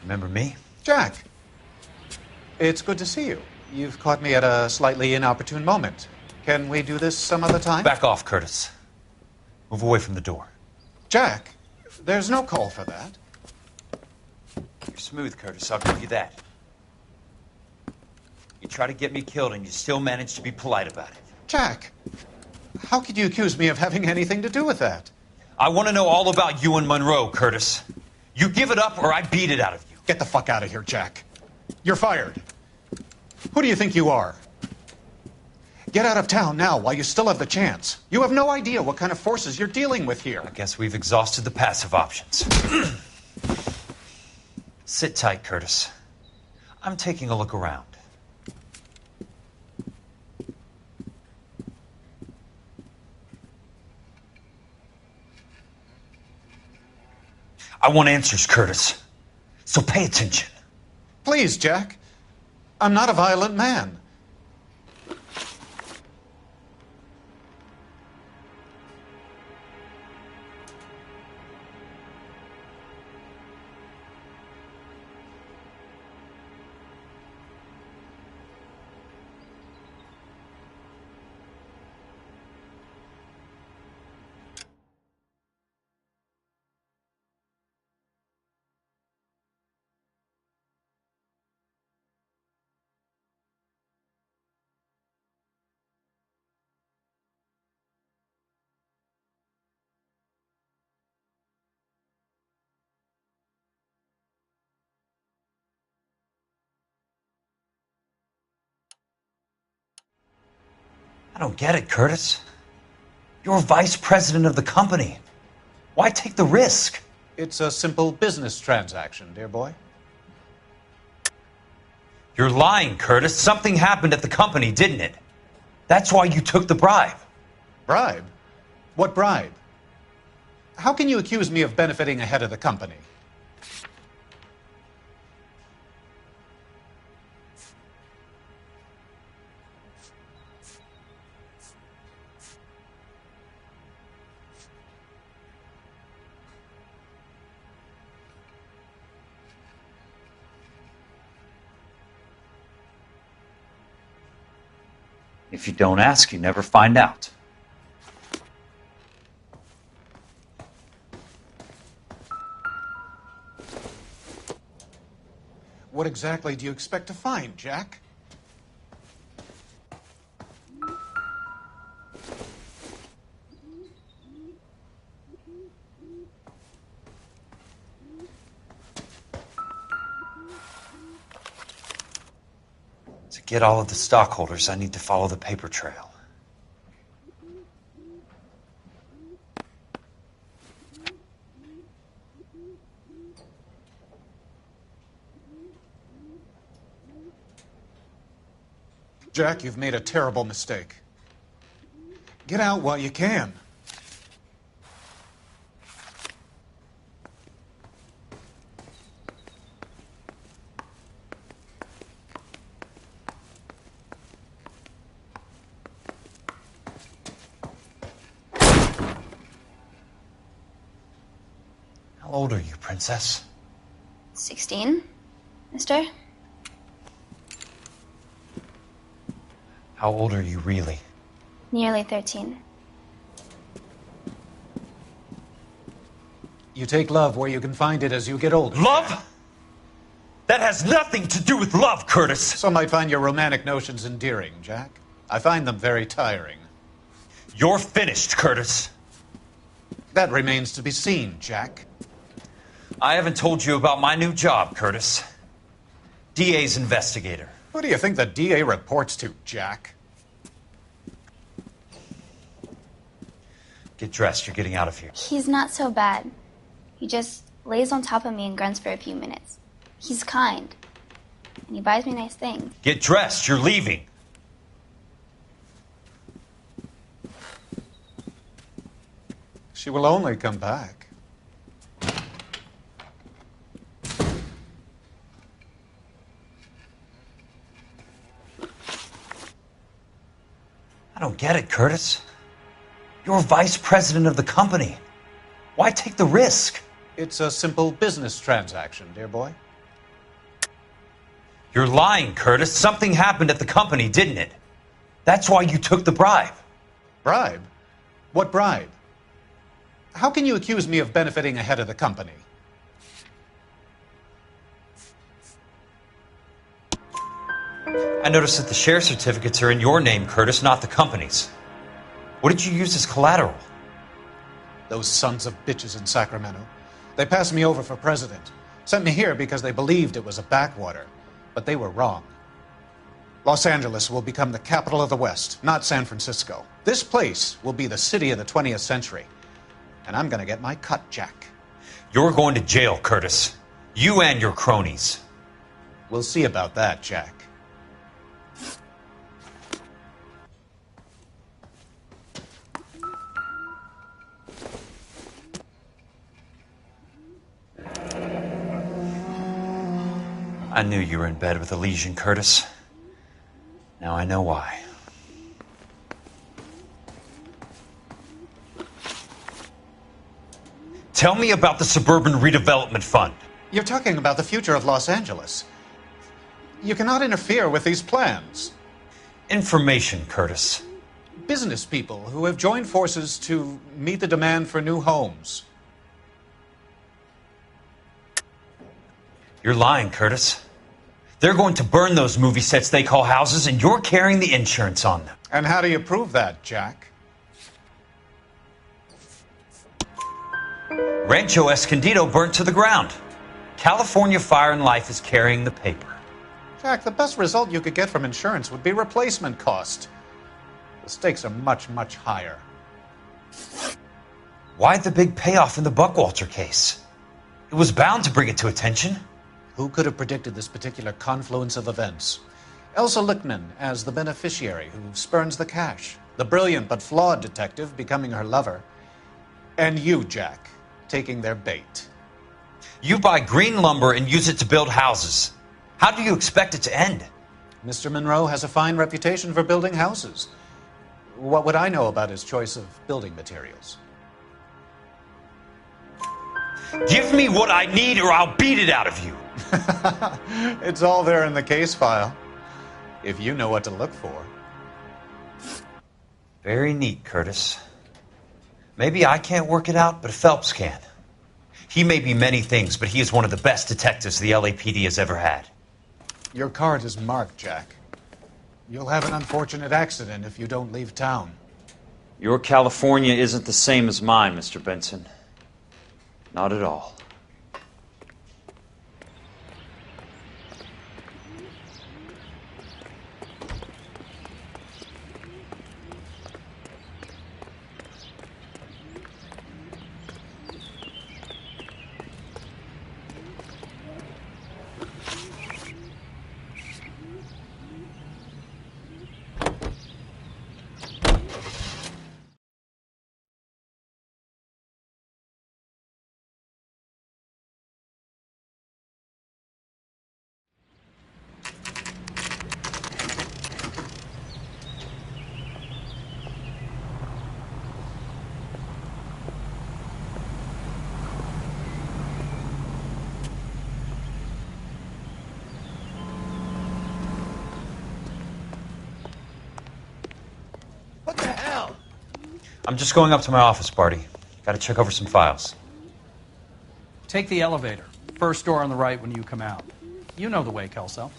Remember me? Jack, it's good to see you. You've caught me at a slightly inopportune moment. Can we do this some other time? Back off, Curtis. Move away from the door. Jack, there's no call for that. You're smooth, Curtis, I'll give you that. You try to get me killed and you still manage to be polite about it. Jack, how could you accuse me of having anything to do with that? I want to know all about you and Monroe, Curtis. You give it up or I beat it out of you. Get the fuck out of here, Jack. You're fired. Who do you think you are? Get out of town now while you still have the chance. You have no idea what kind of forces you're dealing with here. I guess we've exhausted the passive options. Sit tight, Curtis. I'm taking a look around. I want answers, Curtis. So pay attention. Please, Jack. I'm not a violent man. I don't get it, Curtis. You're vice president of the company. Why take the risk? It's a simple business transaction, dear boy. You're lying, Curtis. Something happened at the company, didn't it? That's why you took the bribe. Bribe? What bribe? How can you accuse me of benefiting ahead of the company? If you don't ask, you never find out. What exactly do you expect to find, Jack? To get all of the stockholders, I need to follow the paper trail. Jack, you've made a terrible mistake. Get out while you can. How old are you, Princess? 16, mister? How old are you really? Nearly 13. You take love where you can find it as you get older. Love? That has nothing to do with love, Curtis. Some might find your romantic notions endearing, Jack. I find them very tiring. You're finished, Curtis. That remains to be seen, Jack. I haven't told you about my new job, Curtis. DA's investigator. Who do you think the DA reports to, Jack? Get dressed, you're getting out of here. He's not so bad. He just lays on top of me and grunts for a few minutes. He's kind. And he buys me nice things. Get dressed, you're leaving. She will only come back. I don't get it, Curtis. You're vice president of the company. Why take the risk? It's a simple business transaction, dear boy. You're lying, Curtis. Something happened at the company, didn't it? That's why you took the bribe. Bribe? What bribe? How can you accuse me of benefiting ahead of the company? I noticed that the share certificates are in your name, Curtis, not the company's. What did you use as collateral? Those sons of bitches in Sacramento. They passed me over for president. Sent me here because they believed it was a backwater. But they were wrong. Los Angeles will become the capital of the West, not San Francisco. This place will be the city of the 20th century. And I'm gonna get my cut, Jack. You're going to jail, Curtis. You and your cronies. We'll see about that, Jack. I knew you were in bed with a lesion, Curtis. Now I know why. Tell me about the Suburban Redevelopment Fund. You're talking about the future of Los Angeles. You cannot interfere with these plans. Information, Curtis. Business people who have joined forces to meet the demand for new homes. You're lying, Curtis. They're going to burn those movie sets they call houses, and you're carrying the insurance on them. And how do you prove that, Jack? Rancho Escondido burnt to the ground. California Fire and Life is carrying the paper. Jack, the best result you could get from insurance would be replacement cost. The stakes are much, much higher. Why the big payoff in the Buckwalter case? It was bound to bring it to attention. Who could have predicted this particular confluence of events? Elsa Lichtman as the beneficiary who spurns the cash. The brilliant but flawed detective becoming her lover. And you, Jack, taking their bait. You buy green lumber and use it to build houses. How do you expect it to end? Mr. Monroe has a fine reputation for building houses. What would I know about his choice of building materials? Give me what I need or I'll beat it out of you. It's all there in the case file, if you know what to look for. Very neat, Curtis. Maybe I can't work it out, but Phelps can. He may be many things, but he is one of the best detectives the LAPD has ever had. Your card is marked, Jack. You'll have an unfortunate accident if you don't leave town. Your California isn't the same as mine, Mr. Benson. Not at all. What the hell? I'm just going up to my office, Barty. Gotta check over some files. Take the elevator. First door on the right when you come out. You know the way, Kelso.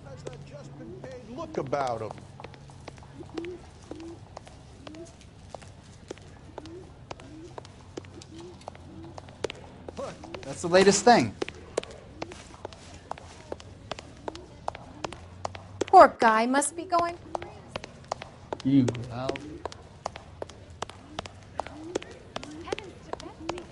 That's that just been paid look about him. Look, that's the latest thing. Poor guy must be going crazy. You well. Heavens to Betsy.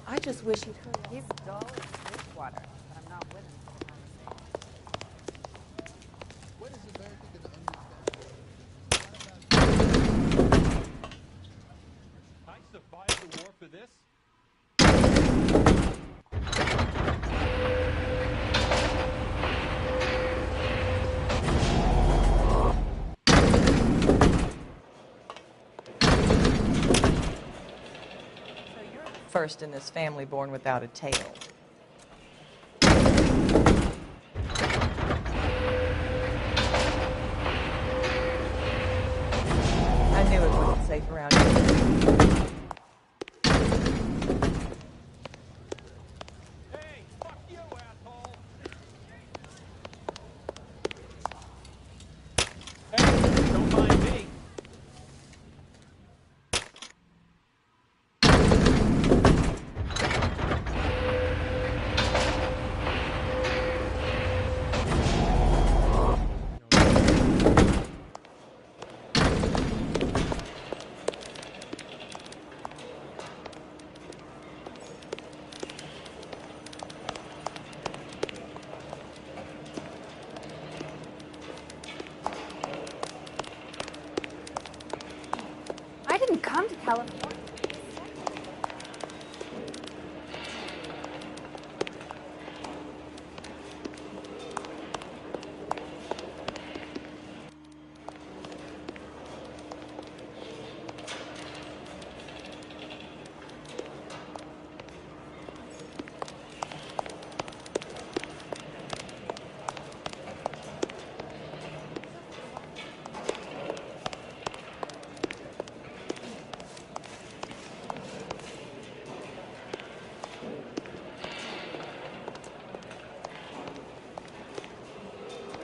I just wish he'd hurry. He's dull as dishwater, but I'm not with him for the conversation. When is America going to I survived the war for this? First in this family born without a tail. I knew it wasn't safe around here. Hey, fuck you, asshole! Hey, don't mind me. I didn't come to California.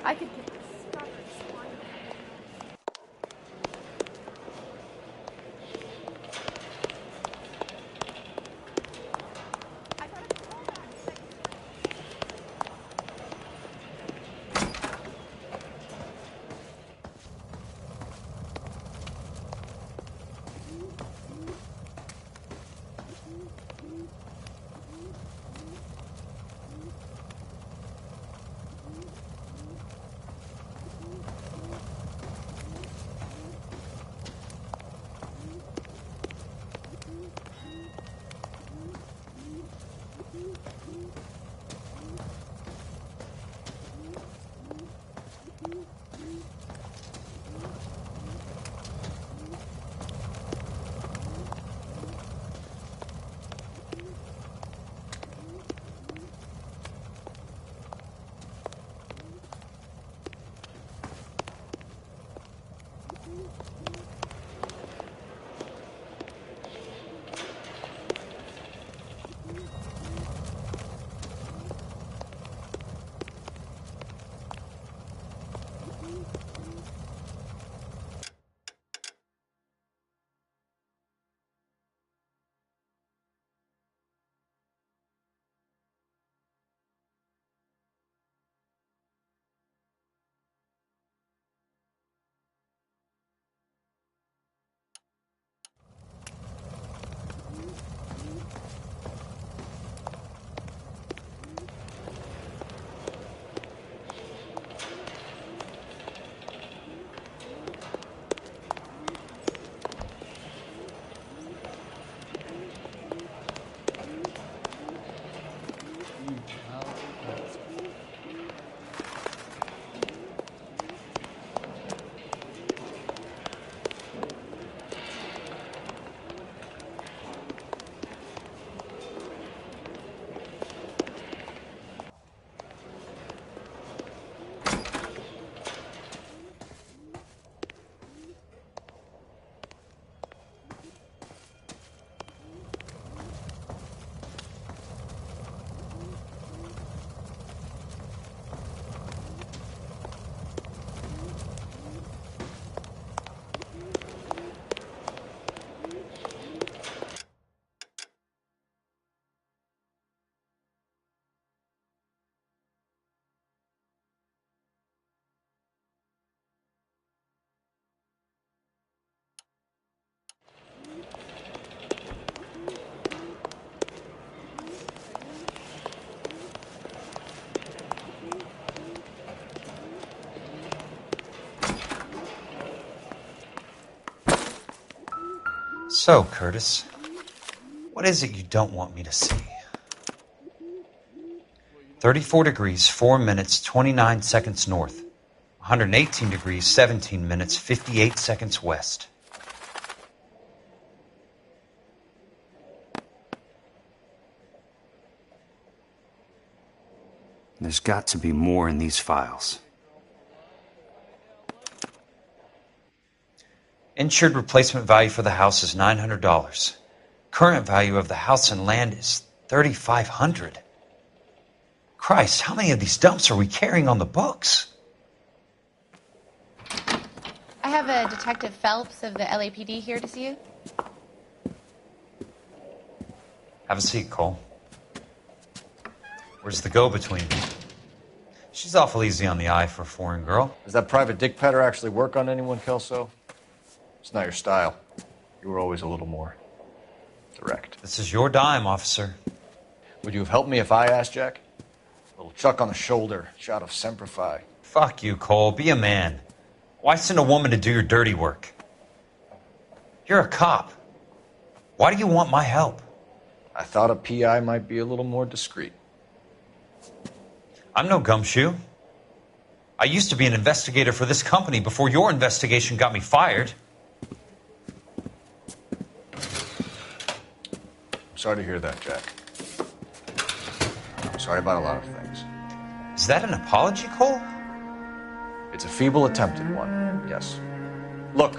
I could get this stubborn swine. I gotta call that second. So, Curtis, what is it you don't want me to see? 34 degrees, 4 minutes, 29 seconds north. 118 degrees, 17 minutes, 58 seconds west. There's got to be more in these files. Insured replacement value for the house is $900. Current value of the house and land is $3,500. Christ, how many of these dumps are we carrying on the books? I have a Detective Phelps of the LAPD here to see you. Have a seat, Cole. Where's the go-between? She's awful easy on the eye for a foreign girl. Does that private dick petter actually work on anyone, Kelso? It's not your style. You were always a little more direct. This is your dime, officer. Would you have helped me if I asked, Jack? A little chuck on the shoulder, shot of Semper Fi. Fuck you, Cole. Be a man. Why send a woman to do your dirty work? You're a cop. Why do you want my help? I thought a PI might be a little more discreet. I'm no gumshoe. I used to be an investigator for this company before your investigation got me fired. Sorry to hear that, Jack. I'm sorry about a lot of things. Is that an apology, Cole? It's a feeble attempt at one, yes. Look,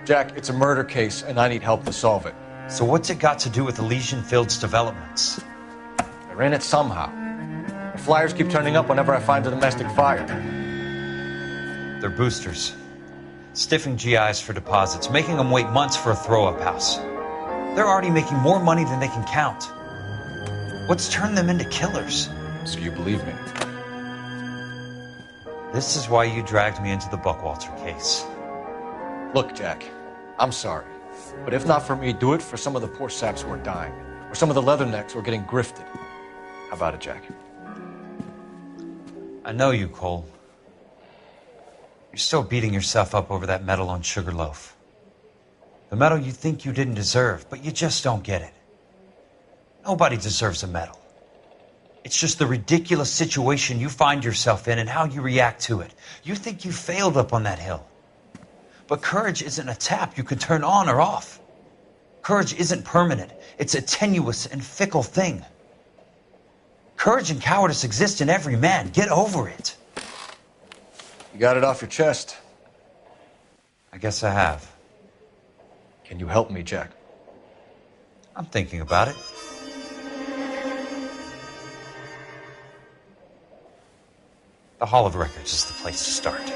Jack, it's a murder case, and I need help to solve it. So what's it got to do with Elysian Fields developments? They're in it somehow. The flyers keep turning up whenever I find a domestic fire. They're boosters. Stiffing GIs for deposits, making them wait months for a throw-up house. They're already making more money than they can count. What's turned them into killers? So you believe me? This is why you dragged me into the Buckwalter case. Look, Jack, I'm sorry. But if not for me, do it for some of the poor saps who are dying. Or some of the leathernecks who are getting grifted. How about it, Jack? I know you, Cole. You're still beating yourself up over that medal on Sugarloaf. The medal you think you didn't deserve, but you just don't get it. Nobody deserves a medal. It's just the ridiculous situation you find yourself in and how you react to it. You think you failed up on that hill. But courage isn't a tap you can turn on or off. Courage isn't permanent. It's a tenuous and fickle thing. Courage and cowardice exist in every man. Get over it. You got it off your chest. I guess I have. Can you help me, Jack? I'm thinking about it. The Hall of Records is the place to start.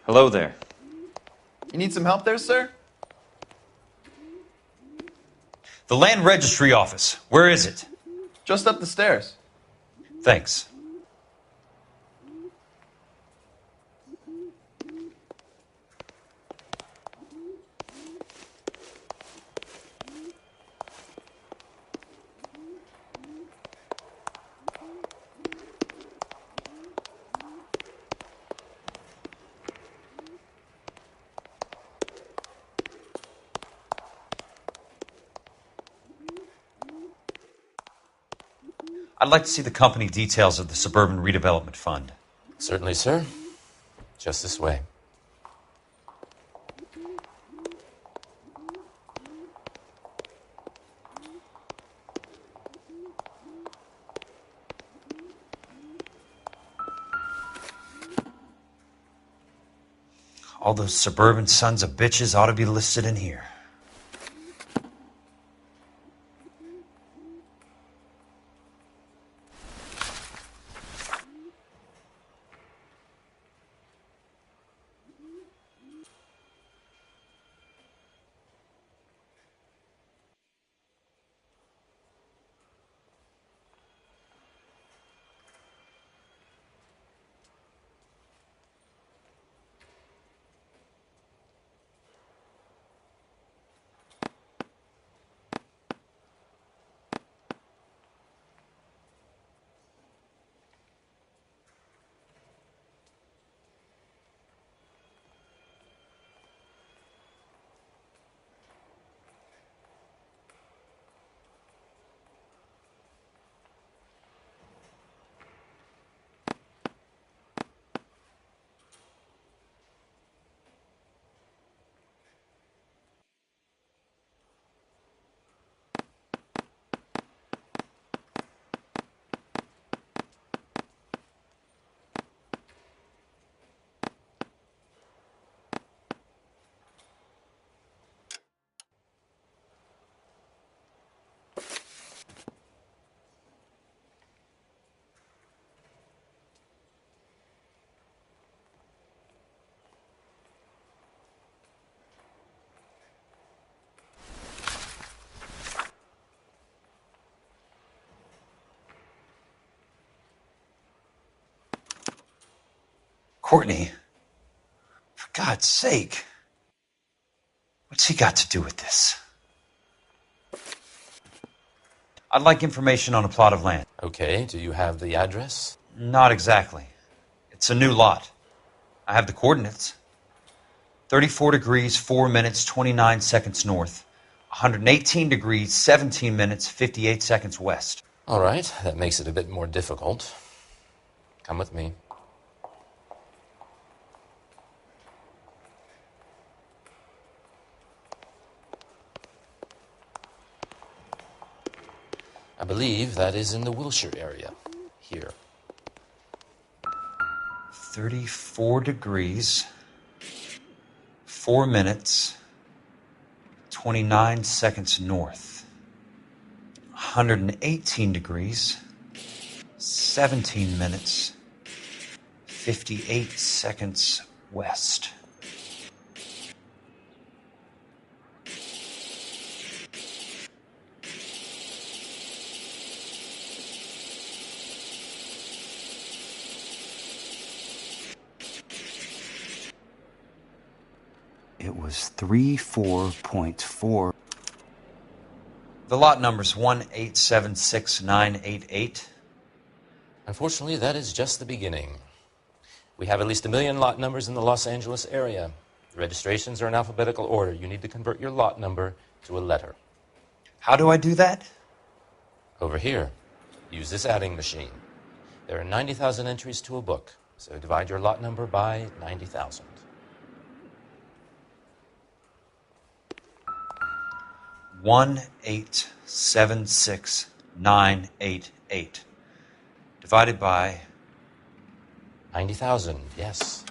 Hello there. You need some help there, sir? The Land Registry Office. Where is it? Just up the stairs. Thanks. I'd like to see the company details of the Suburban Redevelopment Fund. Certainly, sir. Just this way. All those suburban sons of bitches ought to be listed in here. Courtney, for God's sake, what's he got to do with this? I'd like information on a plot of land. Okay, do you have the address? Not exactly. It's a new lot. I have the coordinates. 34 degrees, 4 minutes, 29 seconds north. 118 degrees, 17 minutes, 58 seconds west. All right, that makes it a bit more difficult. Come with me. I believe that is in the Wilshire area. Here. 34 degrees, 4 minutes, 29 seconds north. 118 degrees, 17 minutes, 58 seconds west. It was 34.4. The lot number's 1876988. Unfortunately, that is just the beginning. We have at least 1 million lot numbers in the Los Angeles area. The registrations are in alphabetical order. You need to convert your lot number to a letter. How do I do that? Over here. Use this adding machine. There are 90,000 entries to a book, so divide your lot number by 90,000. 1876988 divided by 90,000, yes.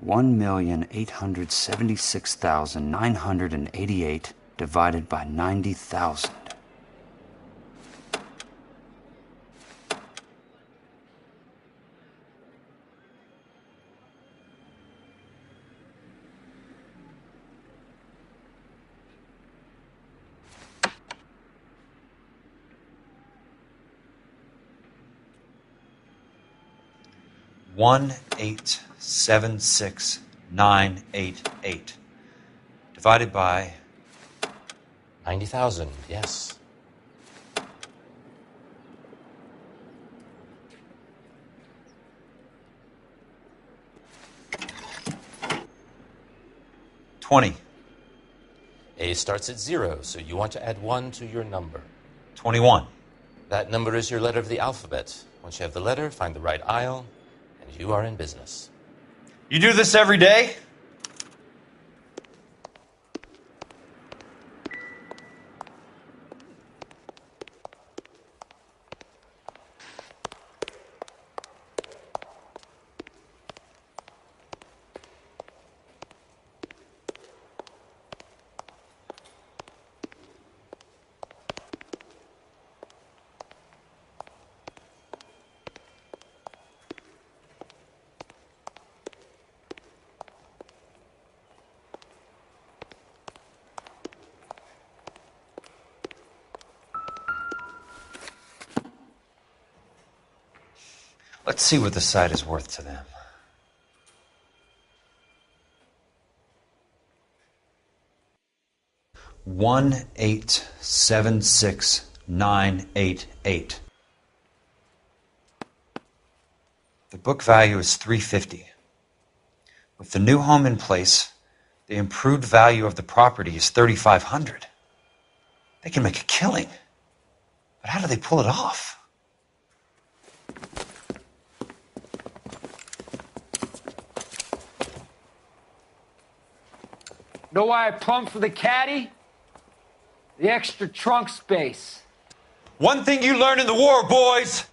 $1,876,988 divided by 90,000. One 1876988 divided by 90,000, yes. $20. A starts at 0, so you want to add 1 to your number. 21. That number is your letter of the alphabet. Once you have the letter, find the right aisle, and you are in business. You do this every day? Let's see what the site is worth to them. $1,876,988. The book value is $350. With the new home in place, the improved value of the property is $3,500. They can make a killing. But how do they pull it off? Know why I plumbed for the caddy? The extra trunk space. One thing you learn in the war, boys,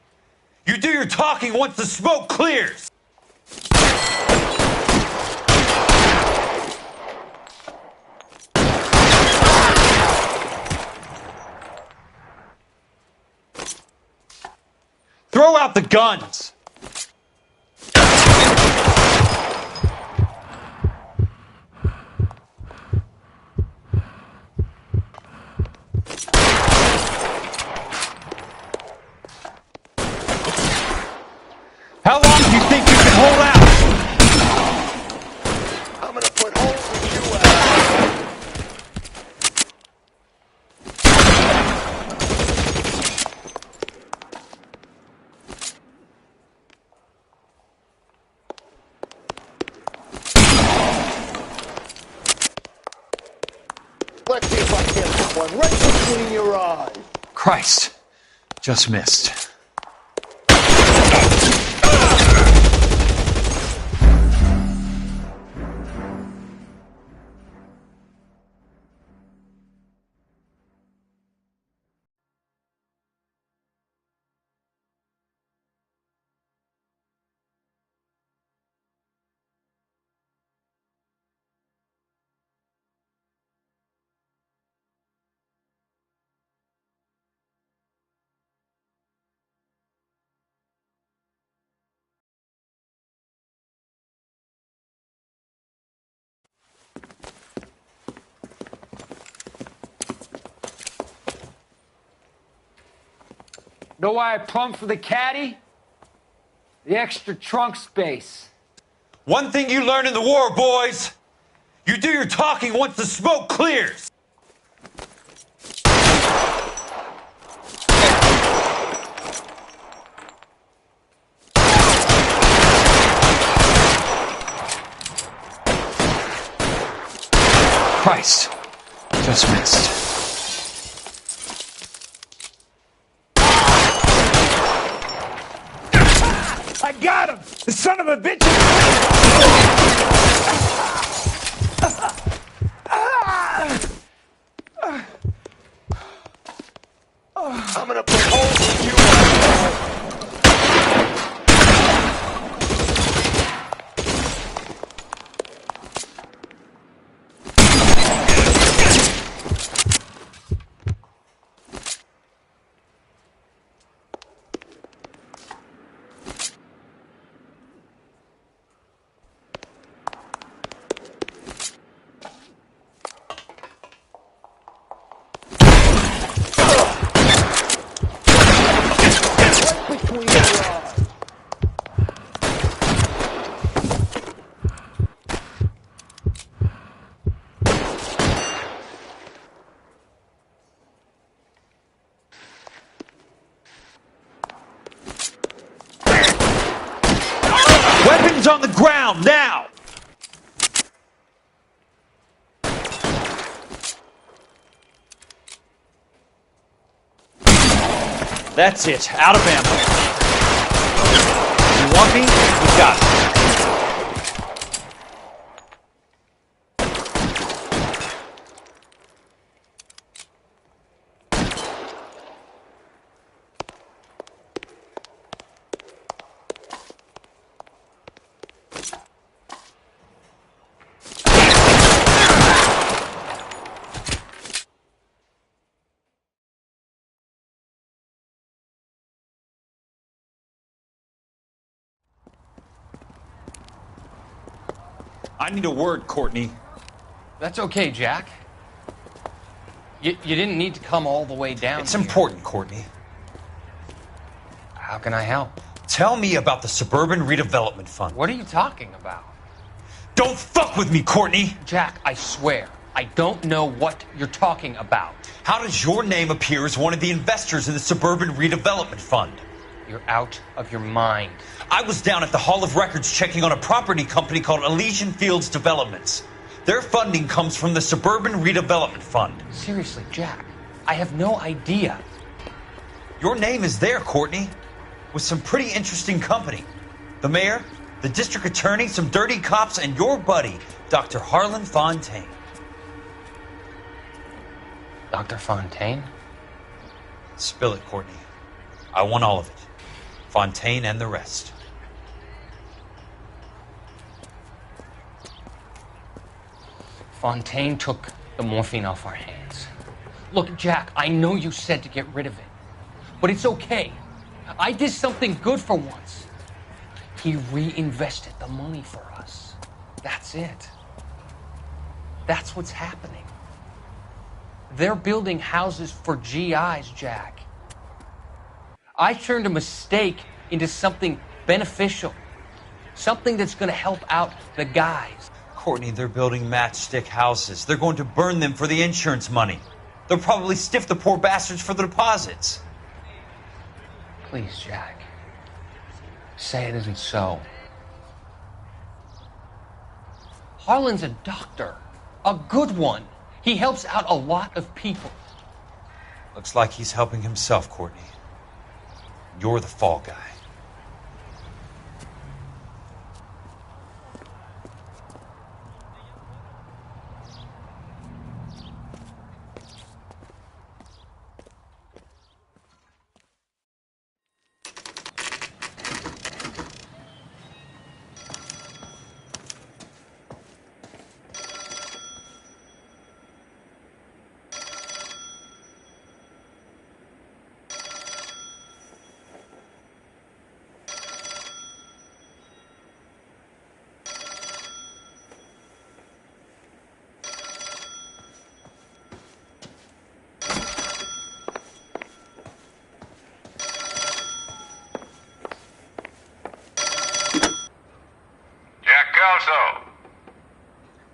you do your talking once the smoke clears. Throw out the guns! How long do you think you can hold out? I'm gonna put holes in you, asshole. Let's see if I get this one right between your eyes. Christ. Just missed. Know why I plumbed for the caddy? The extra trunk space. One thing you learn in the war, boys. You do your talking once the smoke clears. Christ. Just missed. I got him! The son of a bitch! I'm gonna put holes in you, asshole. Between your eyes. Weapons on the ground, now! That's it. Out of ammo. You want me? You got it. I need a word, Courtney. That's okay, Jack. You didn't need to come all the way down It's here. important, Courtney. How can I help? Tell me about the Suburban Redevelopment Fund. What are you talking about? Don't fuck with me, Courtney! Jack, I swear, I don't know what you're talking about. How does your name appear as one of the investors in the Suburban Redevelopment Fund? You're out of your mind. I was down at the Hall of Records checking on a property company called Elysian Fields Developments. Their funding comes from the Suburban Redevelopment Fund. Seriously, Jack, I have no idea. Your name is there, Courtney, with some pretty interesting company. The mayor, the district attorney, some dirty cops, and your buddy, Dr. Harlan Fontaine. Dr. Fontaine? Spill it, Courtney. I want all of it. Fontaine and the rest. Fontaine took the morphine off our hands. Look, Jack, I know you said to get rid of it, but it's okay. I did something good for once. He reinvested the money for us. That's it. That's what's happening. They're building houses for GIs, Jack. I turned a mistake into something beneficial. Something that's going to help out the guys. Courtney, they're building matchstick houses. They're going to burn them for the insurance money. They'll probably stiff the poor bastards for the deposits. Please, Jack. Say it isn't so. Harlan's a doctor. A good one. He helps out a lot of people. Looks like he's helping himself, Courtney. You're the fall guy.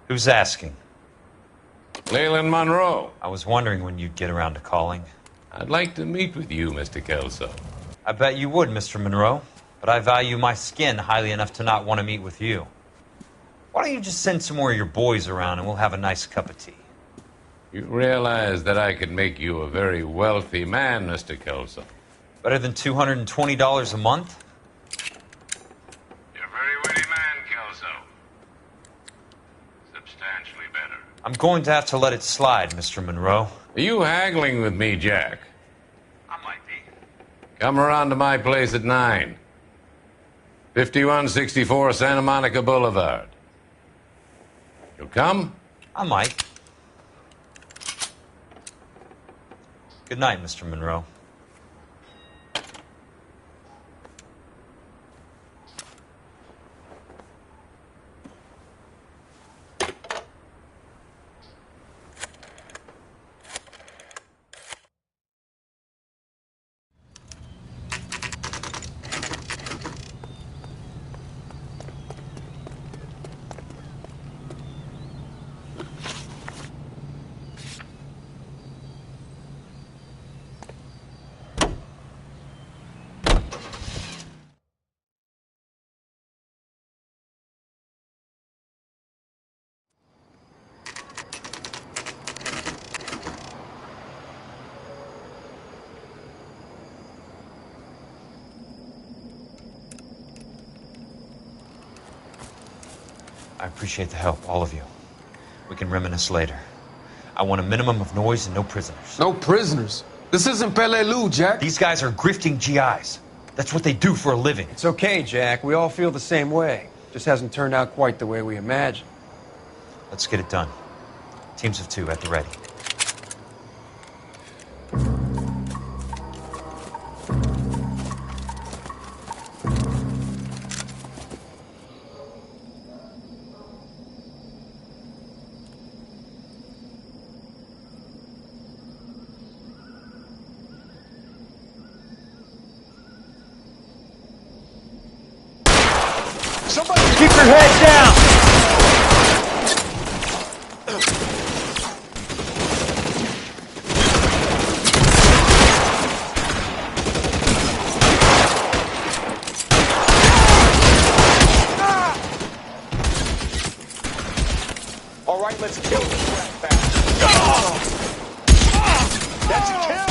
Who's asking? Leland Monroe. I was wondering when you'd get around to calling. I'd like to meet with you, Mr. Kelso. I bet you would, Mr. Monroe. But I value my skin highly enough to not want to meet with you. Why don't you just send some more of your boys around and we'll have a nice cup of tea? You realize that I could make you a very wealthy man, Mr. Kelso. Better than $220 a month? You're a very witty man, Kelso. Substantially better. I'm going to have to let it slide, Mr. Monroe. Are you haggling with me, Jack? I might be. Come around to my place at 9. 5164 Santa Monica Boulevard. You'll come? I might. Good night, Mr. Monroe. I appreciate the help, all of you. We can reminisce later. I want a minimum of noise and no prisoners. No prisoners? This isn't Peleliu, Jack. These guys are grifting GIs. That's what they do for a living. It's okay, Jack. We all feel the same way. Just hasn't turned out quite the way we imagined. Let's get it done. Teams of 2 at the ready. Somebody keep your head down! All right, let's kill this rat bastard. That's a kill!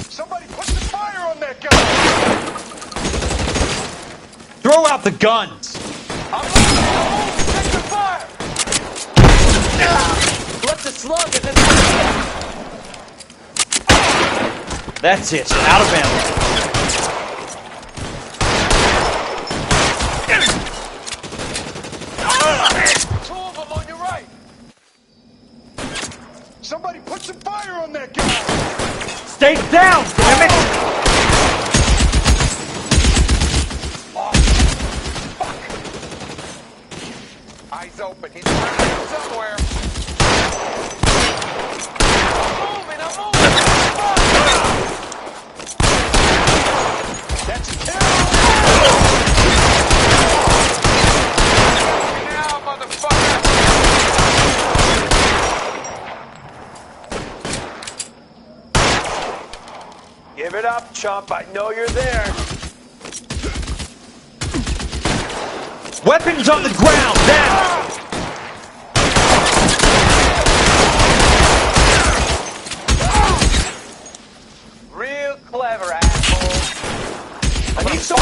Somebody put the fire on that guy! Throw out the guns! Take the fire! Let the slug and then... That's it. Out of ammo. Stay down, damn it! Eyes open. He's around somewhere. That's now, motherfucker! Give it up, chump. I know you're there. Weapons on the ground, now! Real clever, asshole. I need some.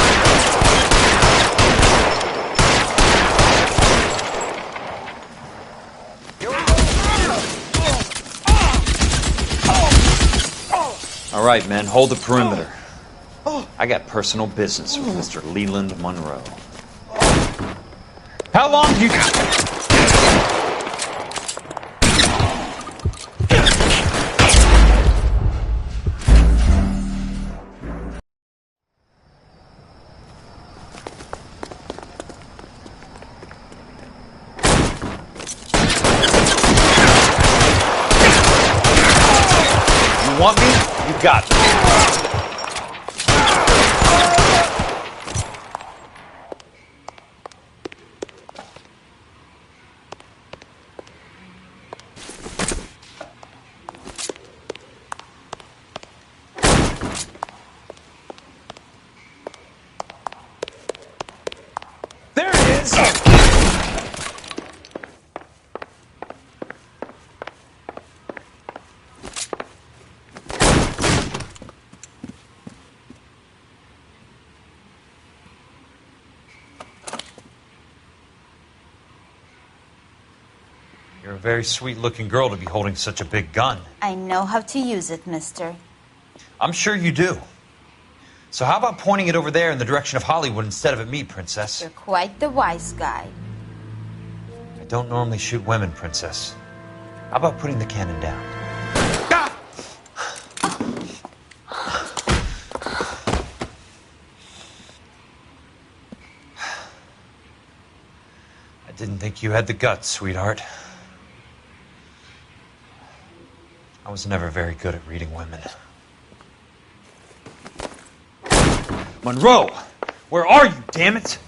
All right, men, hold the perimeter. I got personal business with Mr. Leland Monroe. How long do you got? You want me? You got me. There it is! You're a very sweet-looking girl to be holding such a big gun. I know how to use it, mister. I'm sure you do. So how about pointing it over there in the direction of Hollywood instead of at me, Princess? You're quite the wise guy. I don't normally shoot women, Princess. How about putting the cannon down? I didn't think you had the guts, sweetheart. I was never very good at reading women. Monroe! Where are you, damn it?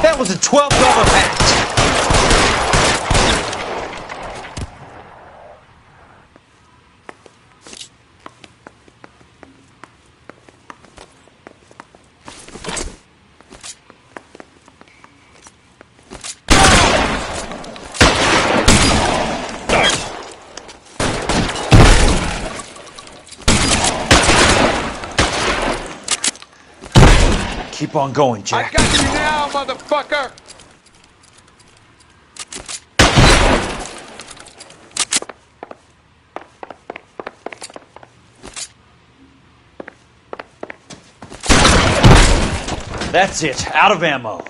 That was a $12 hat! Keep on going, Jack. I got you now, motherfucker! That's it. Out of ammo.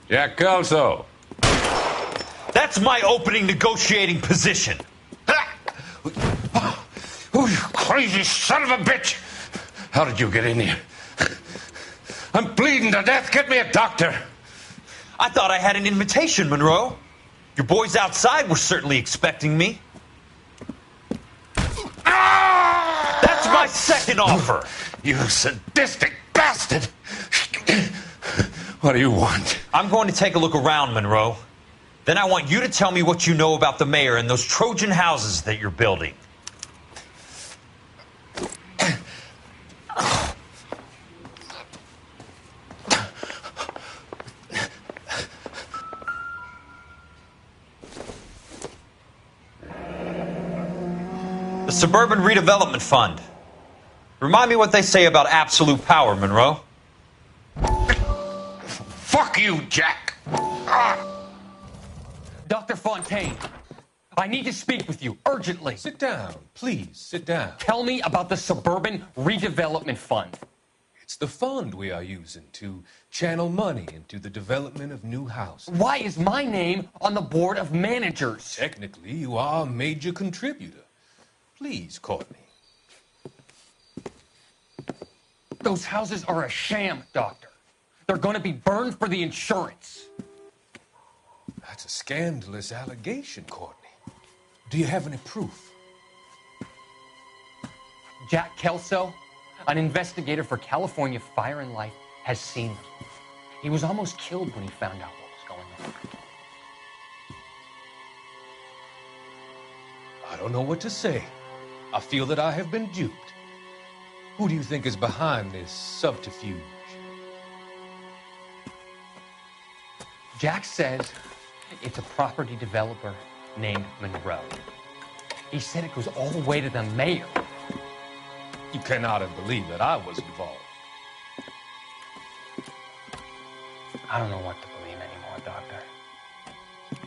Jack Kelso. That's my opening negotiating position. Oh, you crazy son of a bitch! How did you get in here? I'm bleeding to death. Get me a doctor. I thought I had an invitation, Monroe. Your boys outside were certainly expecting me. That's my second offer. You sadistic bastard! What do you want? I'm going to take a look around, Monroe. Then I want you to tell me what you know about the mayor and those Trojan houses that you're building. The Suburban Redevelopment Fund. Remind me what they say about absolute power, Monroe. Fuck you, Jack. Dr. Fontaine, I need to speak with you urgently. Sit down, please, sit down. Tell me about the Suburban Redevelopment Fund. It's the fund we are using to channel money into the development of new houses. Why is my name on the board of managers? Technically, you are a major contributor. Please, Courtney. Those houses are a sham, Doctor. They're going to be burned for the insurance. That's a scandalous allegation, Courtney. Do you have any proof? Jack Kelso, an investigator for California Fire and Life, has seen them. He was almost killed when he found out what was going on. I don't know what to say. I feel that I have been duped. Who do you think is behind this subterfuge? Jack says it's a property developer named Monroe. He said it goes all the way to the mayor. You cannot have believed that I was involved. I don't know what to believe anymore, Doctor.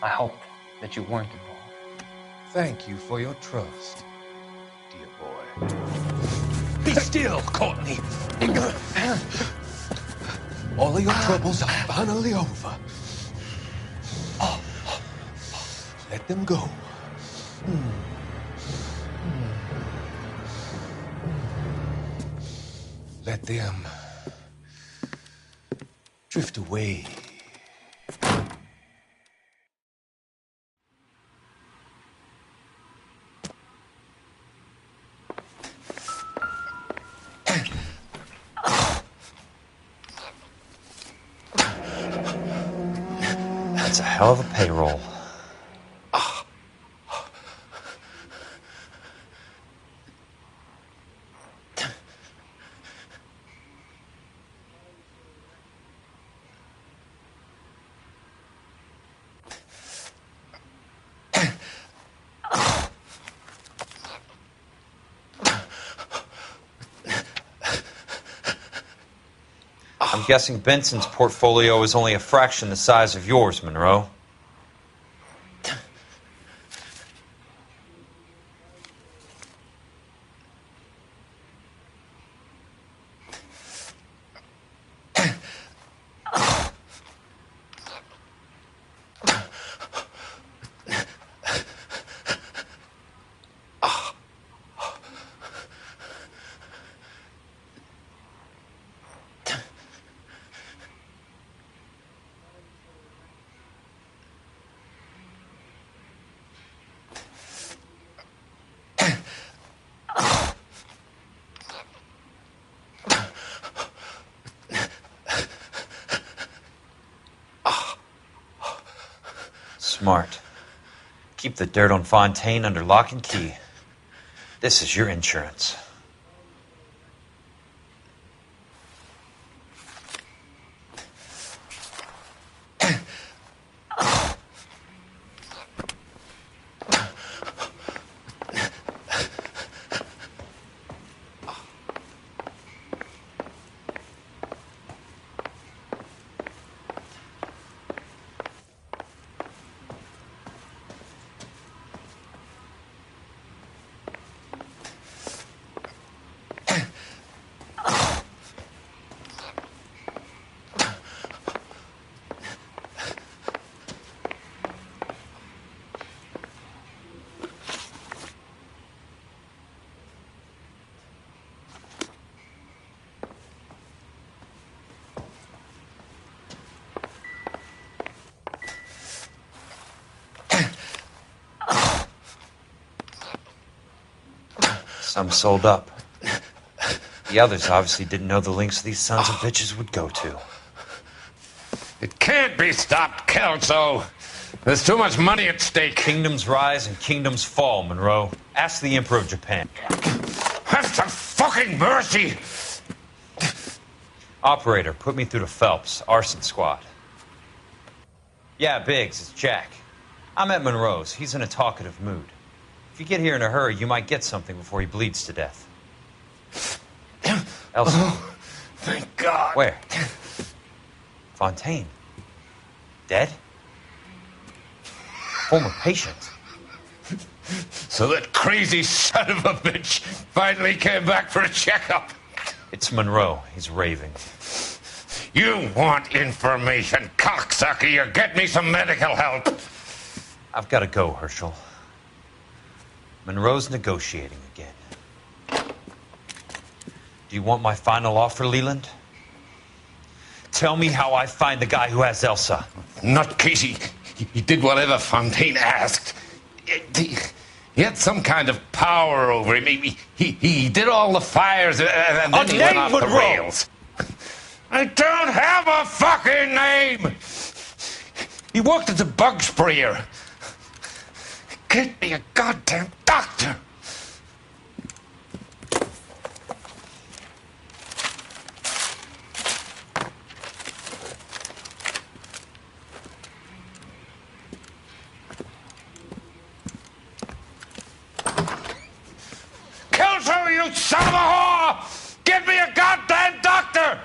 I hope that you weren't involved. Thank you for your trust, dear boy. Be still, Courtney. All of your troubles are finally over. Let them go. Let them drift away. That's a hell of a payroll. I'm guessing Benson's portfolio is only a fraction the size of yours, Monroe. Smart. Keep the dirt on Fontaine under lock and key. This is your insurance. Some sold up. The others obviously didn't know the lengths these sons of bitches would go to. It can't be stopped, Kelso. There's too much money at stake. Kingdoms rise and kingdoms fall, Monroe. Ask the Emperor of Japan. Have some fucking mercy! Operator, put me through to Phelps, arson squad. Yeah, Biggs, it's Jack. I'm at Monroe's. He's in a talkative mood. If If you get here in a hurry, you might get something before he bleeds to death. Elsa. Oh, thank God. Where? Fontaine. Dead? Former patient. So that crazy son of a bitch finally came back for a checkup. It's Monroe. He's raving. You want information, cocksucker. You get me some medical help. I've got to go, Herschel. Monroe's negotiating again. Do you want my final offer, Leland? Tell me how I find the guy who has Elsa. Nutcase, he did whatever Fontaine asked. He had some kind of power over him. He did all the fires and then he went off the rails. I don't have a fucking name! He worked as a bug sprayer. Get me a goddamn doctor! Kelso, you son of a whore! Get me a goddamn doctor!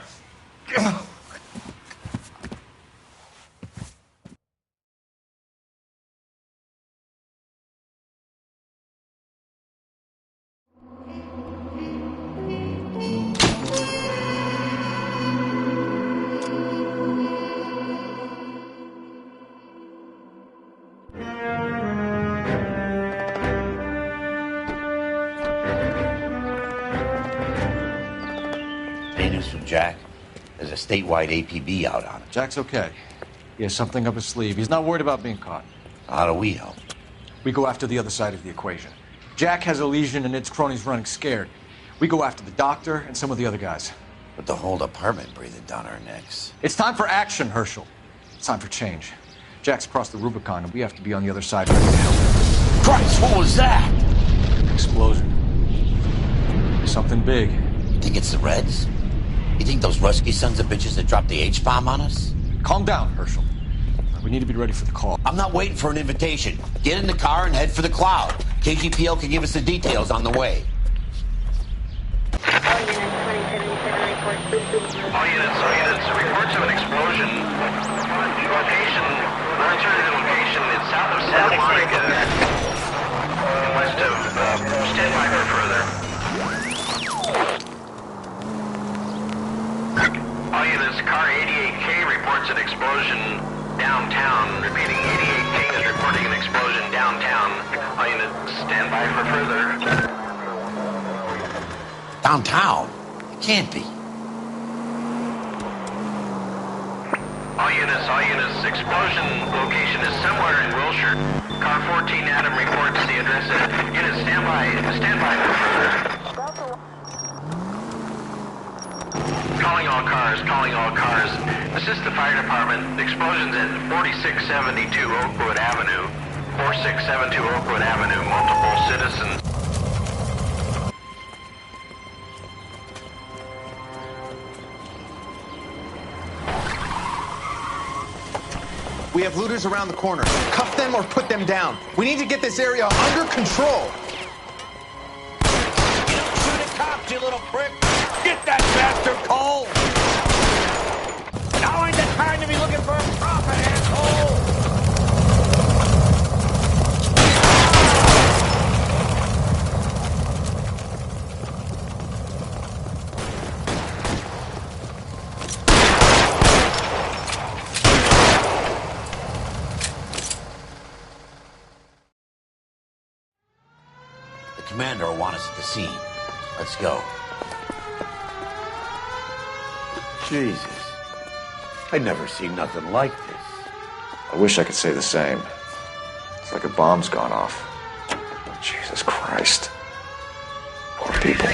Any news from Jack? There's a statewide APB out on him. Jack's okay. He has something up his sleeve. He's not worried about being caught. How do we help? We go after the other side of the equation. Jack has a legion and its cronies running scared. We go after the doctor and some of the other guys. With the whole department breathing down our necks. It's time for action, Herschel. It's time for change. Jack's crossed the Rubicon and we have to be on the other side ready to help. Christ, what was that? Explosion. Something big. You think it's the Reds? You think those Rusky sons of bitches that dropped the H-bomb on us? Calm down, Herschel. We need to be ready for the call. I'm not waiting for an invitation. Get in the car and head for the cloud. KGPL can give us the details on the way. All units, reports of an explosion. Location, military location, it's south of Santa Monica, and west of, stand by for further. All units, car 88K reports an explosion downtown. Repeating, 88K is reporting an explosion downtown. All units, stand by for further. Downtown? It can't be. All units, explosion location is somewhere in Wilshire. Car 14 Adam reports the address. Units, stand by for further. Calling all cars. Assist the fire department. The explosion's at 4672 Oakwood Avenue. 4672 Oakwood Avenue. Multiple citizens. We have looters around the corner. Cuff them or put them down. We need to get this area under control. You don't shoot at cops, you little prick! Get that bastard cold! Now ain't the time to be looking for a profit, asshole! Commander will want us at the scene. Let's go. Jesus. I'd never seen nothing like this. I wish I could say the same. It's like a bomb's gone off. Jesus Christ. Poor people.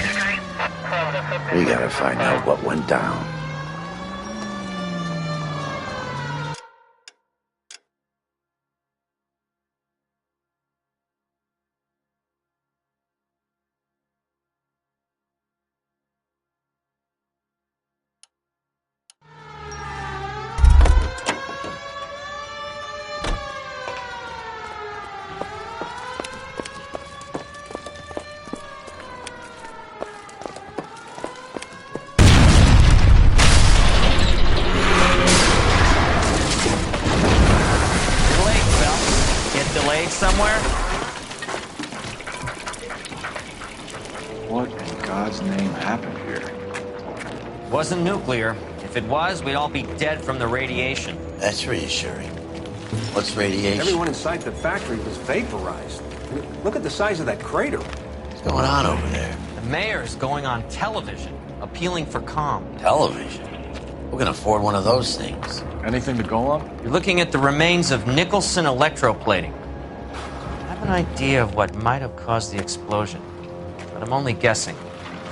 We gotta find out what went down. grenade somewhere? What in God's name happened here? Wasn't nuclear. If it was, we'd all be dead from the radiation. That's reassuring. What's radiation? Everyone inside the factory was vaporized. I mean, look at the size of that crater. What's going on over there? The mayor's going on television, appealing for calm. Television? Who can afford one of those things? Anything to go on? You're looking at the remains of Nicholson electroplating. I have an idea of what might have caused the explosion, but I'm only guessing.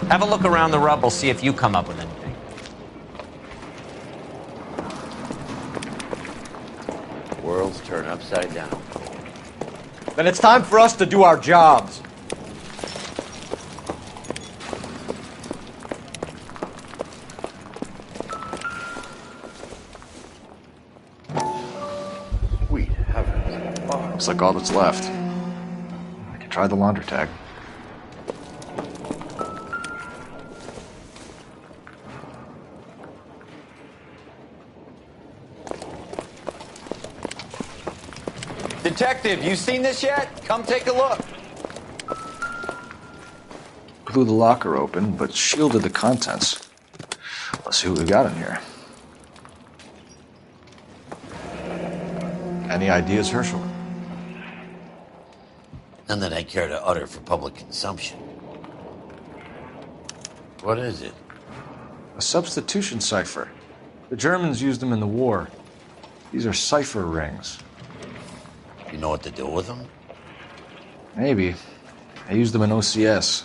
Have a look around the rubble, see if you come up with anything. World's turned upside down. Then it's time for us to do our jobs. Sweet heavens. Oh, looks like all that's left. I can try the laundry tag. Detective, you seen this yet? Come take a look. Blew the locker open, but shielded the contents. Let's see what we got in here. Any ideas, Herschel? None that I care to utter for public consumption. What is it? A substitution cipher. The Germans used them in the war. These are cipher rings. You know what to do with them? Maybe. I used them in OCS.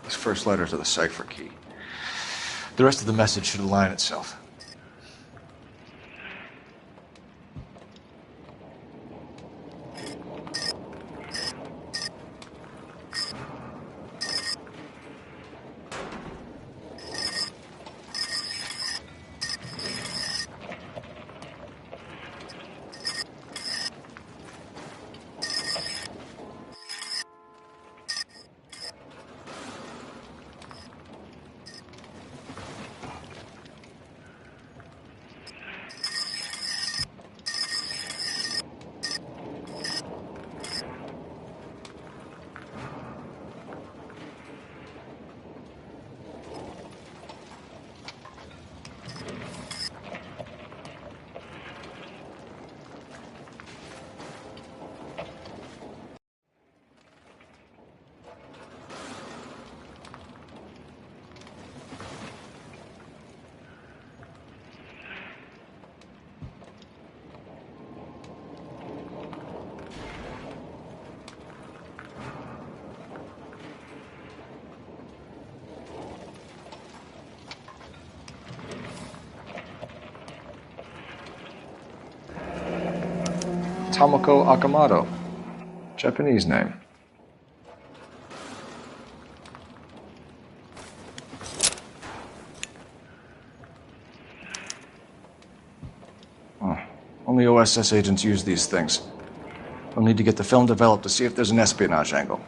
This first letter to the cipher key. The rest of the message should align itself. Tomoko Akamoto. Japanese name. Oh, only OSS agents use these things. We'll need to get the film developed to see if there's an espionage angle.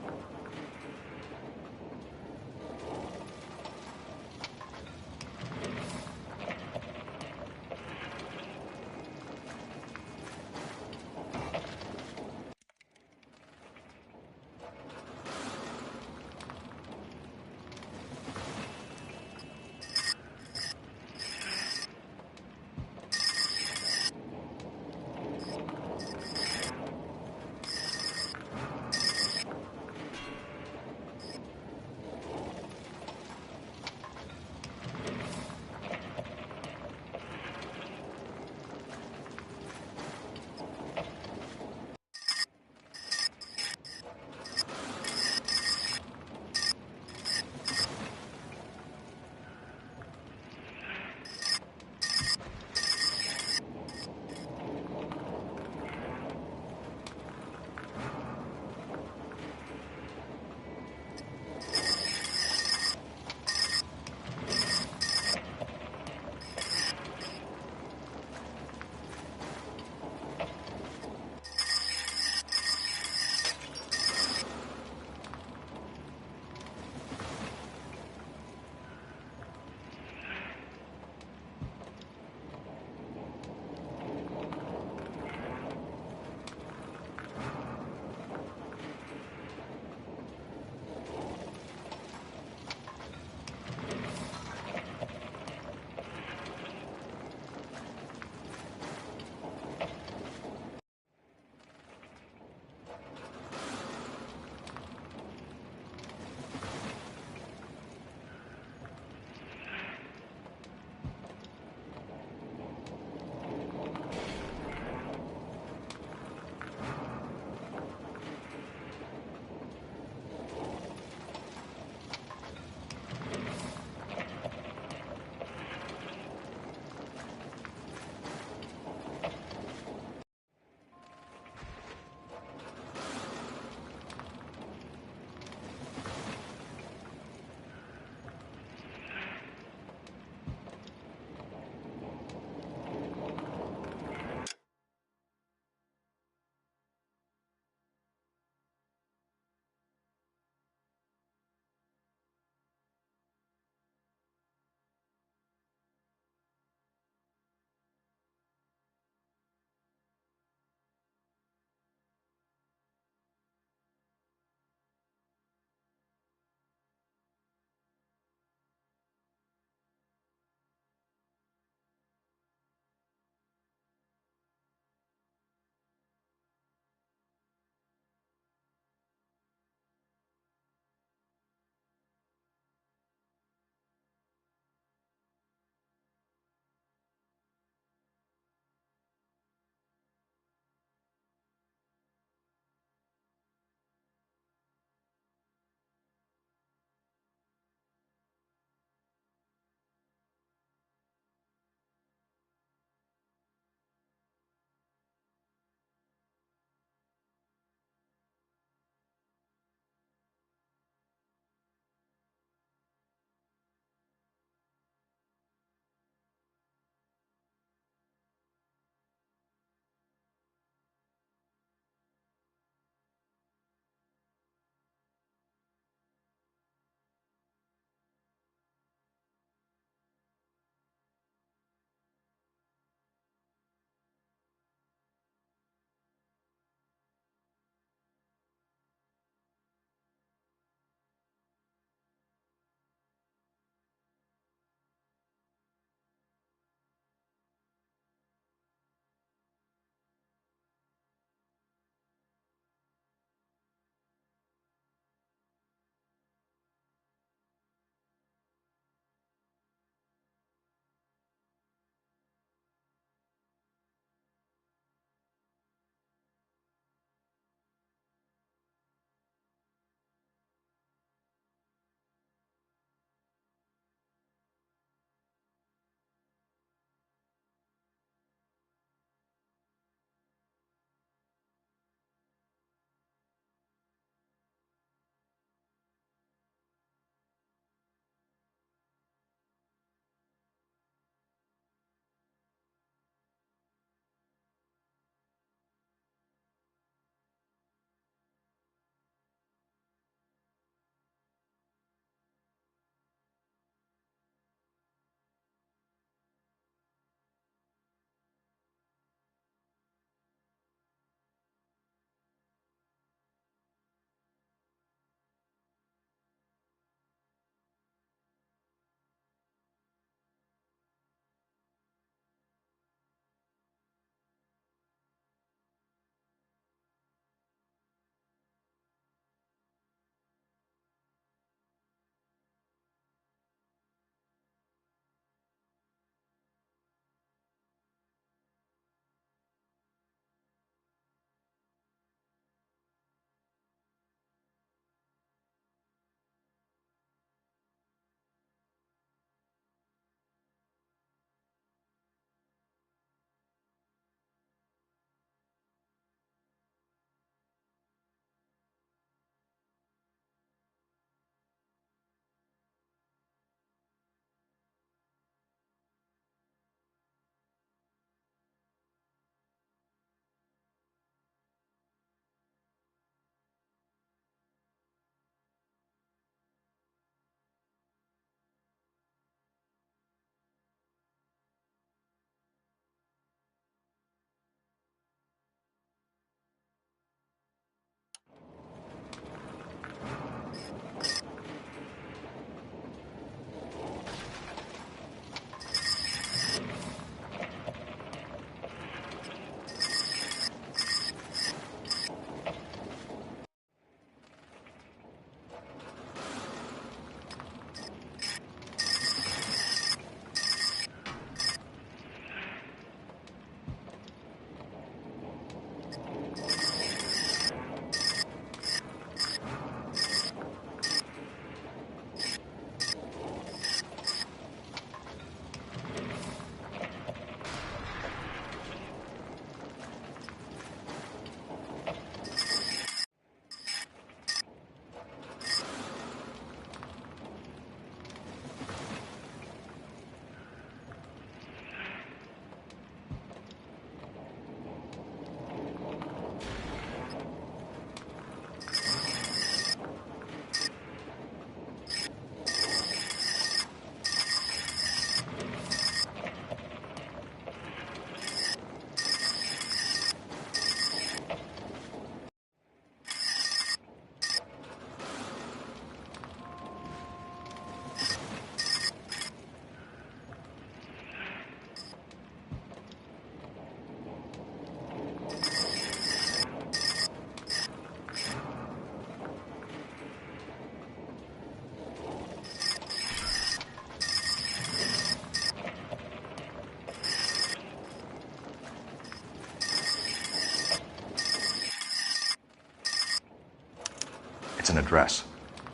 It's an address.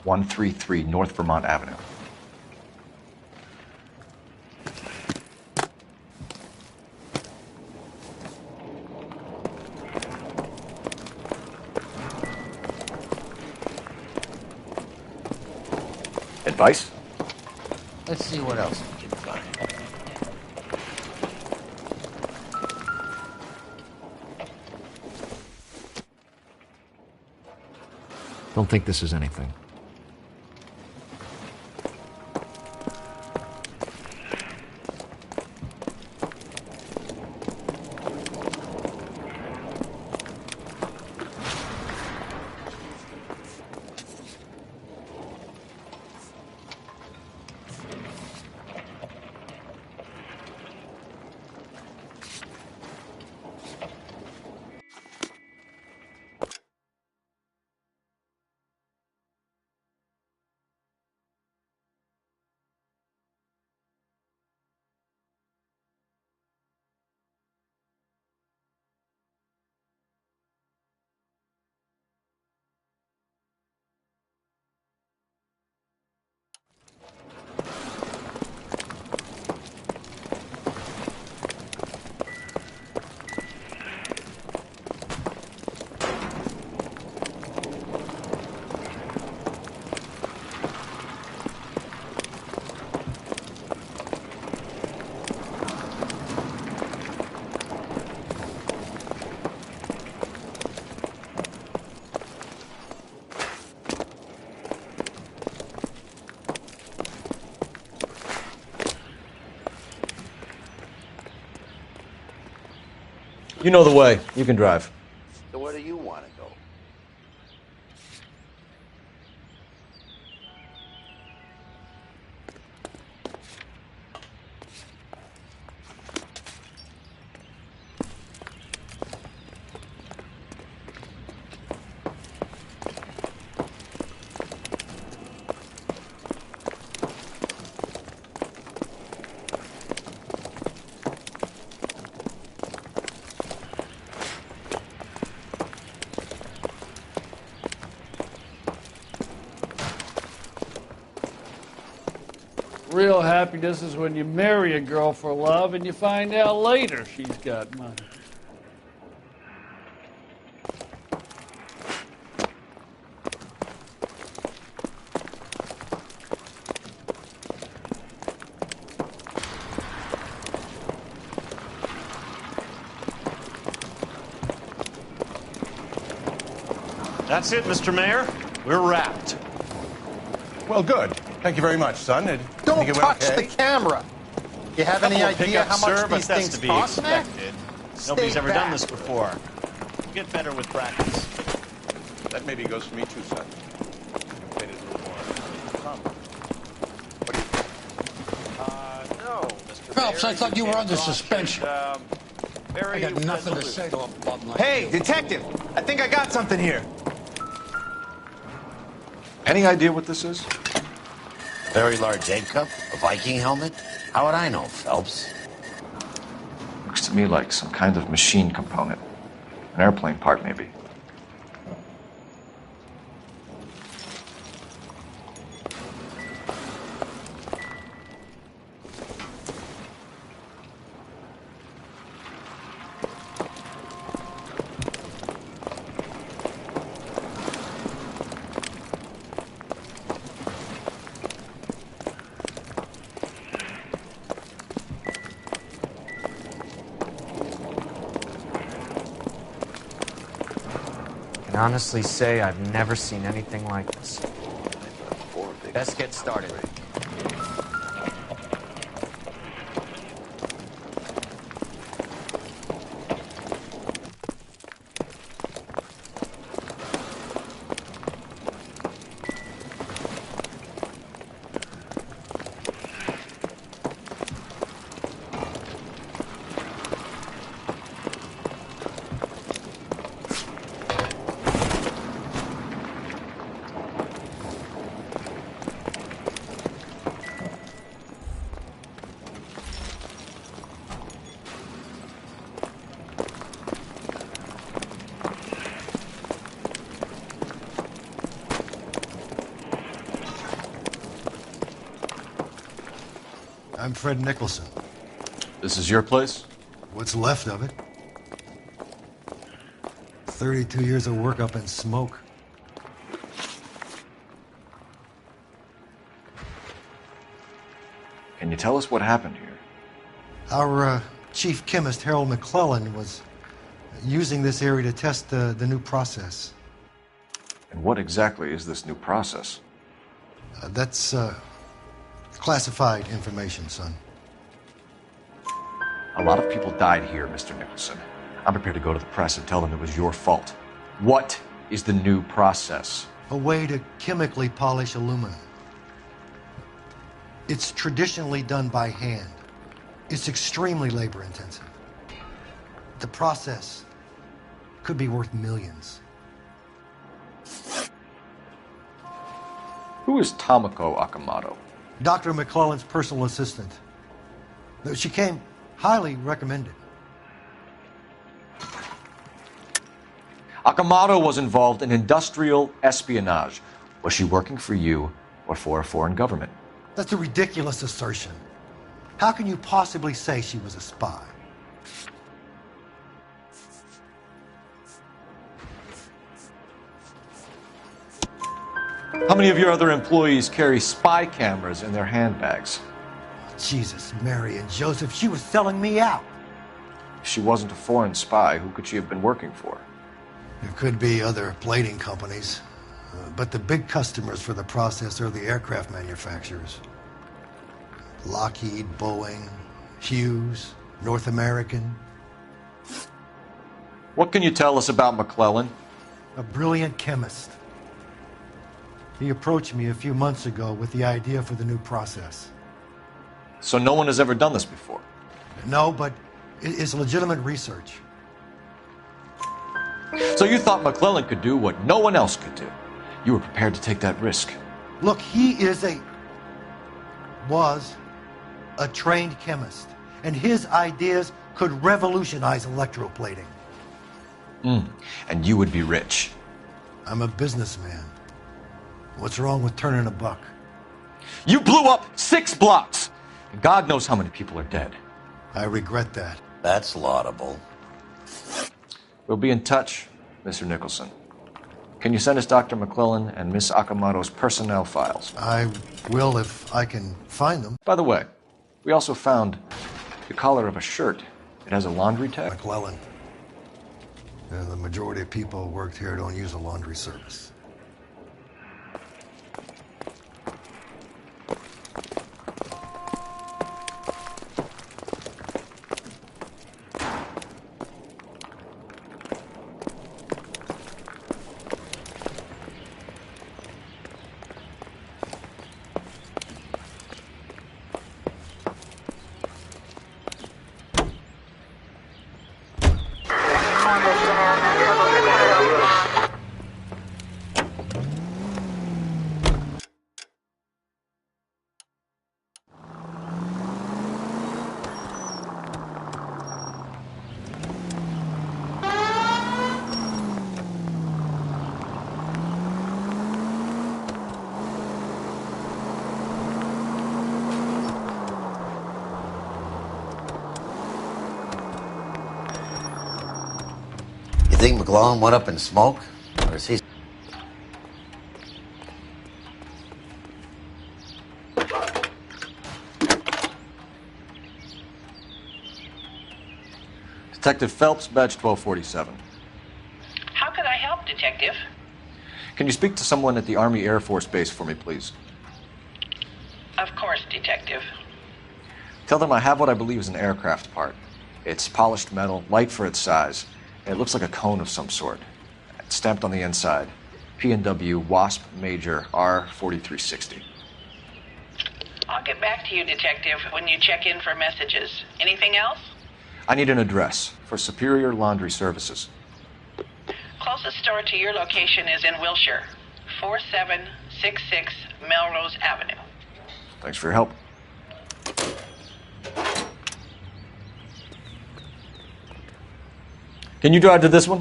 133 North Vermont Avenue. Advice? Let's see what else we can find. Don't think this is anything. You know the way. You can drive. So where do you want to go? Real happiness is when you marry a girl for love and you find out later she's got money. That's it, Mr. Mayor. We're wrapped. Well, good. Thank you very much, son. Don't touch the camera. You have any idea how much these things to be cost, man? expected. Nobody's ever done this before. We'll get better with practice. That maybe goes for me too, son. You played it a little more. No, Mr. Phelps, Mayor, I thought you were under caution, suspension. Very I got nothing to resolute. say to a bum like Hey, you. detective! I think I got something here. Any idea what this is? Very large egg cup? A Viking helmet? How would I know, Phelps? Looks to me like some kind of machine component. An airplane part, maybe. I can honestly say I've never seen anything like this. Let's get started. I'm Fred Nicholson. This is your place? What's left of it. 32 years of work up in smoke. Can you tell us what happened here? Our chief chemist, Harold McClellan, was using this area to test the new process. And what exactly is this new process? That's classified information, son. A lot of people died here, Mr. Nicholson. I'm prepared to go to the press and tell them it was your fault. What is the new process? A way to chemically polish aluminum. It's traditionally done by hand. It's extremely labor intensive. The process could be worth millions. Who is Tomoko Akamoto? Dr. McClellan's personal assistant. She came highly recommended. Akamoto was involved in industrial espionage. Was she working for you or for a foreign government? That's a ridiculous assertion. How can you possibly say she was a spy? How many of your other employees carry spy cameras in their handbags? Jesus, Mary and Joseph, she was selling me out. If she wasn't a foreign spy, who could she have been working for? There could be other plating companies, but the big customers for the process are the aircraft manufacturers. Lockheed, Boeing, Hughes, North American. What can you tell us about McClellan? A brilliant chemist. He approached me a few months ago with the idea for the new process. So no one has ever done this before? No, but it's legitimate research. So you thought McClellan could do what no one else could do? You were prepared to take that risk? Look, he was a trained chemist, and his ideas could revolutionize electroplating. And you would be rich? I'm a businessman. What's wrong with turning a buck? You blew up 6 blocks! And God knows how many people are dead. I regret that. That's laudable. We'll be in touch, Mr. Nicholson. Can you send us Dr. McClellan and Miss Akamoto's personnel files? I will if I can find them. By the way, we also found the collar of a shirt. It has a laundry tag. McClellan. The majority of people who worked here don't use a laundry service. You think McClellan went up in smoke? Or is he... Detective Phelps, badge 1247. How could I help, Detective? Can you speak to someone at the Army Air Force Base for me, please? Of course, Detective. Tell them I have what I believe is an aircraft part. It's polished metal, light for its size, and it looks like a cone of some sort. It's stamped on the inside. P&W Wasp Major R4360. I'll get back to you, Detective, when you check in for messages. Anything else? I need an address for Superior Laundry Services. Closest store to your location is in Wilshire, 4766 Melrose Avenue. Thanks for your help. Can you drive to this one?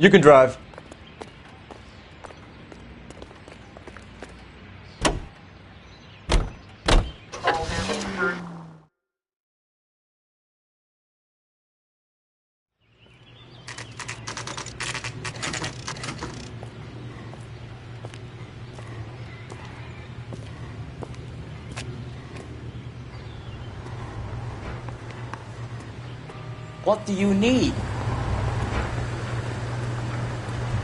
You can drive. What do you need?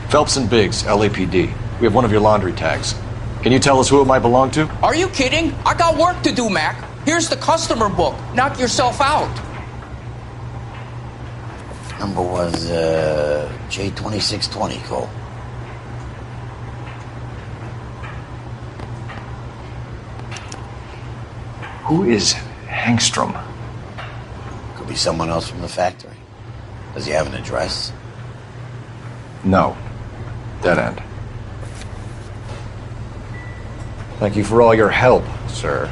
Phelps and Biggs, LAPD. We have one of your laundry tags. Can you tell us who it might belong to? Are you kidding? I got work to do, Mac. Here's the customer book. Knock yourself out. Number was J2620, Cole. Who is Hangstrom? Could be someone else from the factory. Does he have an address? No. Dead end. Thank you for all your help, sir.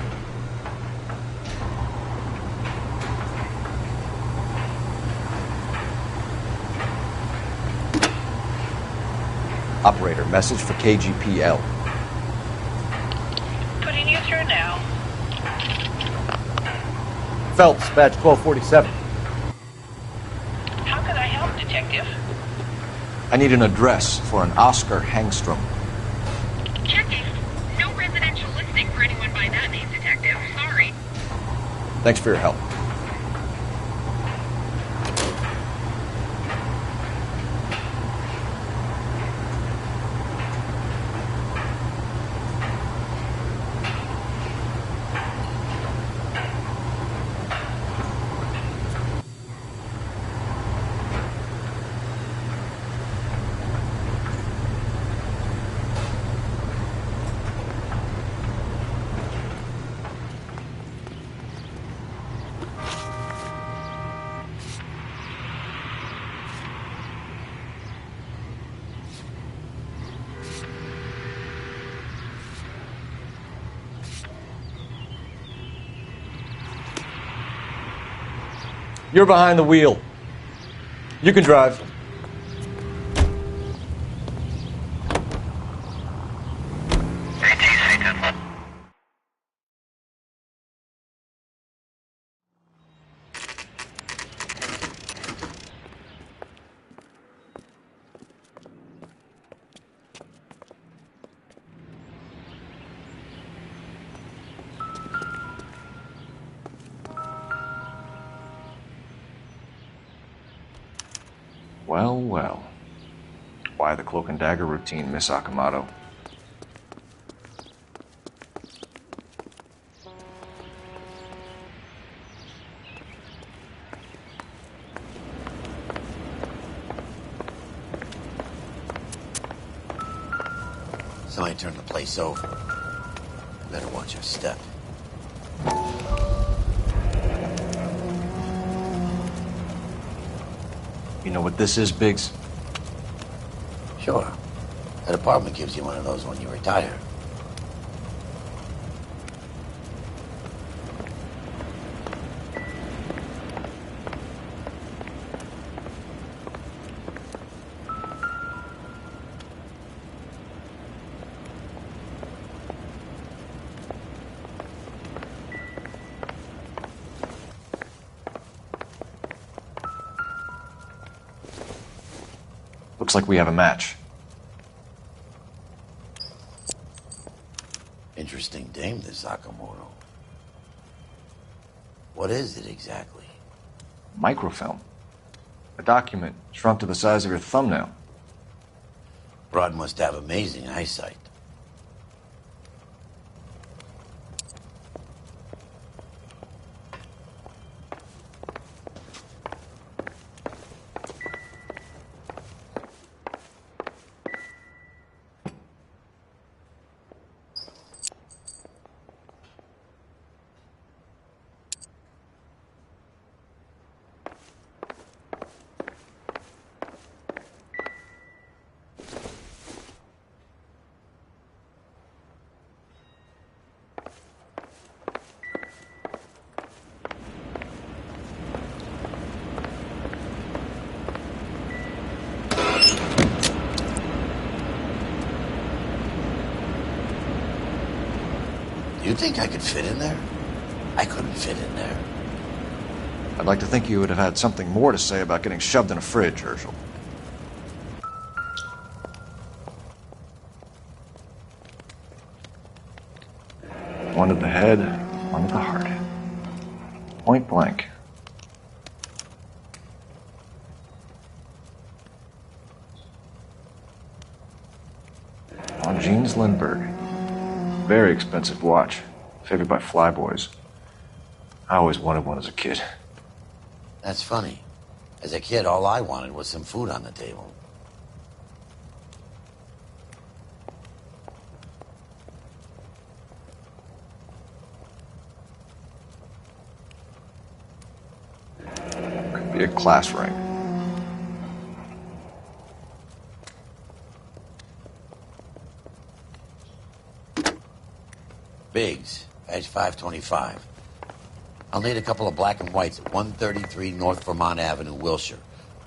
Operator, message for KGPL. Putting you through now. Phelps, badge 1247. How can I help, Detective? I need an address for an Oscar Hangstrom. Checking. No residential listing for anyone by that name, Detective. Sorry. Thanks for your help. You're behind the wheel. You can drive. Well, well. Why the cloak and dagger routine, Miss Akamoto? Somebody turned the place over. Better watch your step. You know what this is, Biggs? Sure. That apartment gives you one of those when you retire. Looks like we have a match. Interesting dame, this Sakamoto. What is it exactly? Microfilm. A document shrunk to the size of your thumbnail. Broad must have amazing eyesight. Do you think I could fit in there? I couldn't fit in there. I'd like to think you would have had something more to say about getting shoved in a fridge, Herschel. One to the head, one to the heart. Point blank. On Jeans Lindbergh. Very expensive watch. Favored by flyboys. I always wanted one as a kid. That's funny. As a kid, all I wanted was some food on the table. Could be a class ring. Biggs, badge 525. I'll need a couple of black and whites at 133 North Vermont Avenue, Wilshire.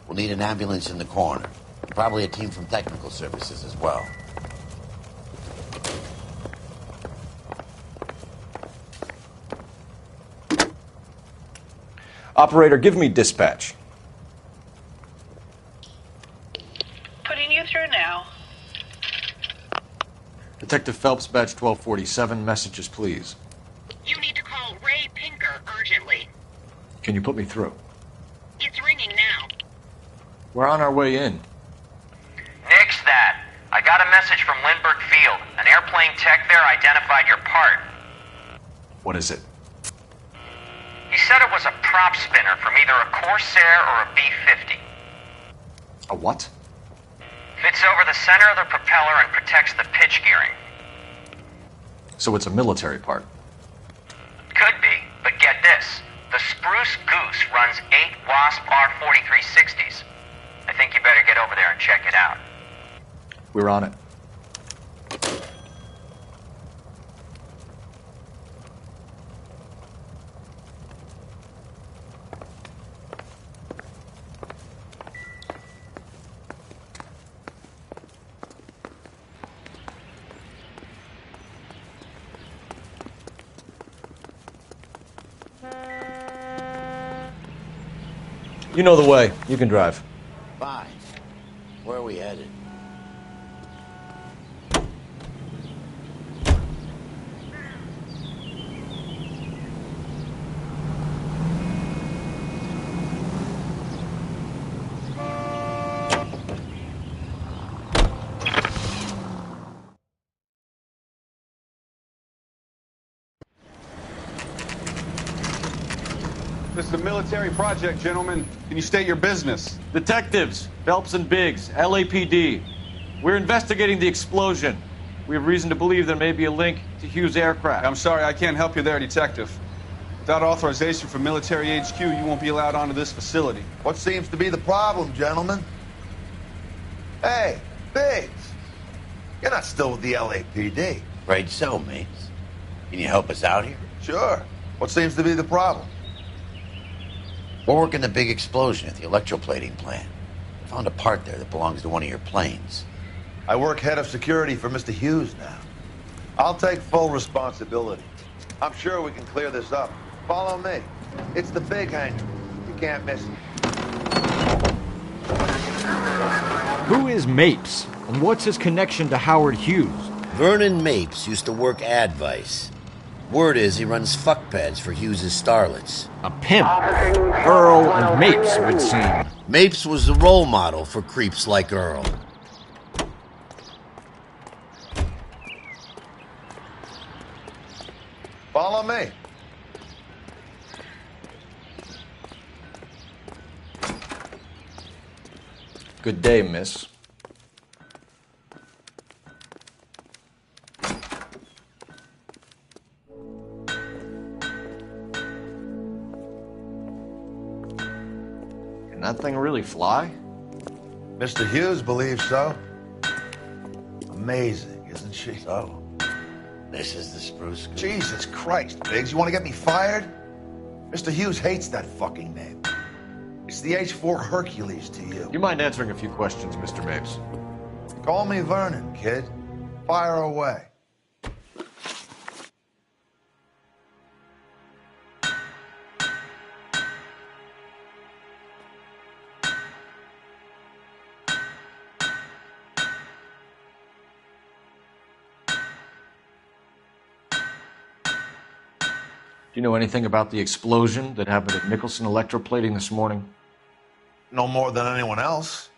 We'll need an ambulance in the corner. Probably a team from technical services as well. Operator, give me dispatch. Putting you through now. Detective Phelps, badge 1247. Messages, please. You need to call Ray Pinker urgently. Can you put me through? It's ringing now. We're on our way in. Nix that. I got a message from Lindbergh Field. An airplane tech there identified your part. What is it? He said it was a prop spinner from either a Corsair or a B-50. A what? Fits over the center of the propeller and protects the pitch gearing. So it's a military part. Could be, but get this. The Spruce Goose runs 8 Wasp R-4360s. I think you better get over there and check it out. We're on it. You know the way. You can drive. Fine. Where are we headed? This is a military project, gentlemen. Can you state your business? Detectives, Phelps and Biggs, LAPD. We're investigating the explosion. We have reason to believe there may be a link to Hughes' aircraft. I'm sorry, I can't help you there, Detective. Without authorization from military HQ, you won't be allowed onto this facility. What seems to be the problem, gentlemen? Hey, Biggs. You're not still with the LAPD. Right so, mates. Can you help us out here? Sure. What seems to be the problem? We're working the big explosion at the electroplating plant. Found a part there that belongs to one of your planes. I work head of security for Mr. Hughes now. I'll take full responsibility. I'm sure we can clear this up. Follow me. It's the big hangar. You can't miss it. Who is Mapes, and what's his connection to Howard Hughes? Vernon Mapes used to work Advice. Word is he runs fuck pads for Hughes' starlets. A pimp. Earl and Mapes would seem. Mapes was the role model for creeps like Earl. Follow me. Good day, miss. Can that thing really fly? Mr. Hughes believes so. Amazing, isn't she? So, this is the Spruce Goose. Jesus Christ, Biggs, you want to get me fired? Mr. Hughes hates that fucking name. It's the H-4 Hercules to you. Do you mind answering a few questions, Mr. Mapes? Call me Vernon, kid. Fire away. Do you know anything about the explosion that happened at Nicholson Electroplating this morning? No more than anyone else.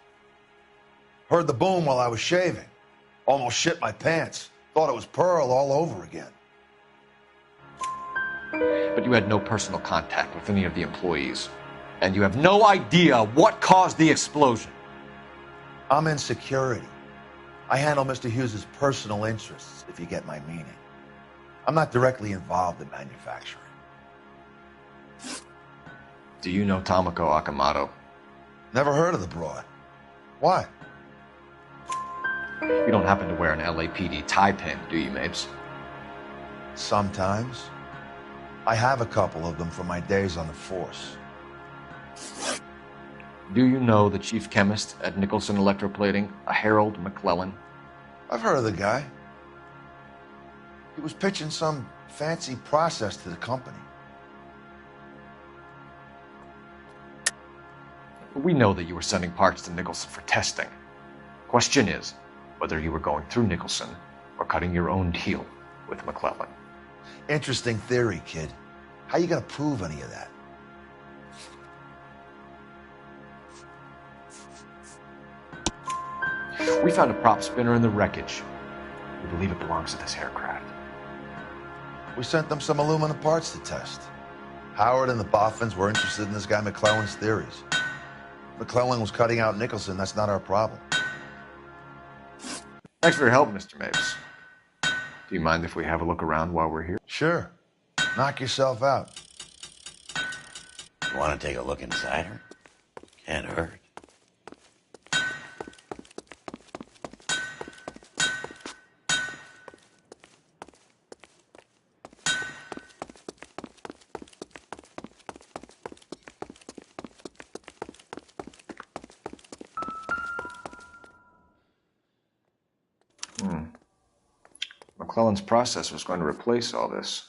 Heard the boom while I was shaving. Almost shit my pants. Thought it was Pearl all over again. But you had no personal contact with any of the employees. And you have no idea what caused the explosion. I'm in security. I handle Mr. Hughes' personal interests, if you get my meaning. I'm not directly involved in manufacturing. Do you know Tomoko Akamoto? Never heard of the broad. Why? You don't happen to wear an LAPD tie pin, do you, Mapes? Sometimes. I have a couple of them from my days on the force. Do you know the chief chemist at Nicholson Electroplating, a Harold McClellan? I've heard of the guy. He was pitching some fancy process to the company. We know that you were sending parts to Nicholson for testing. Question is whether you were going through Nicholson or cutting your own deal with McClellan. Interesting theory, kid. How you gonna prove any of that? We found a prop spinner in the wreckage. We believe it belongs to this aircraft. We sent them some aluminum parts to test. Howard and the Boffins were interested in this guy McClellan's theories. McClellan was cutting out Nicholson. That's not our problem. Thanks for your help, Mr. Mapes. Do you mind if we have a look around while we're here? Sure. Knock yourself out. You want to take a look inside her? Can't hurt. McClellan's process was going to replace all this.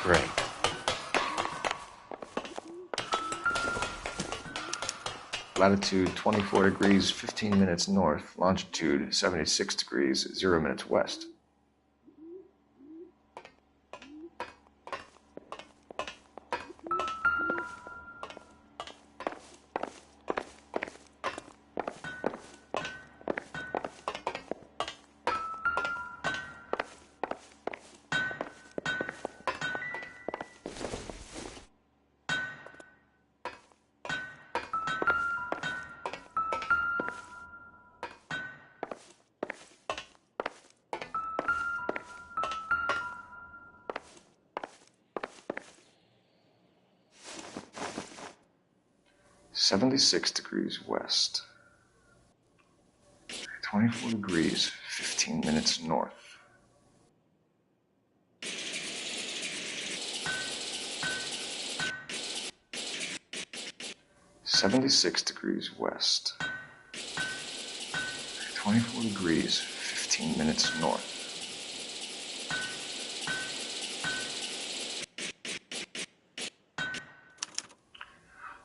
Great. Latitude 24 degrees, 15 minutes north. Longitude 76 degrees, 0 minutes west. .76 degrees west. 24 degrees, 15 minutes north. .76 degrees west. 24 degrees, 15 minutes north.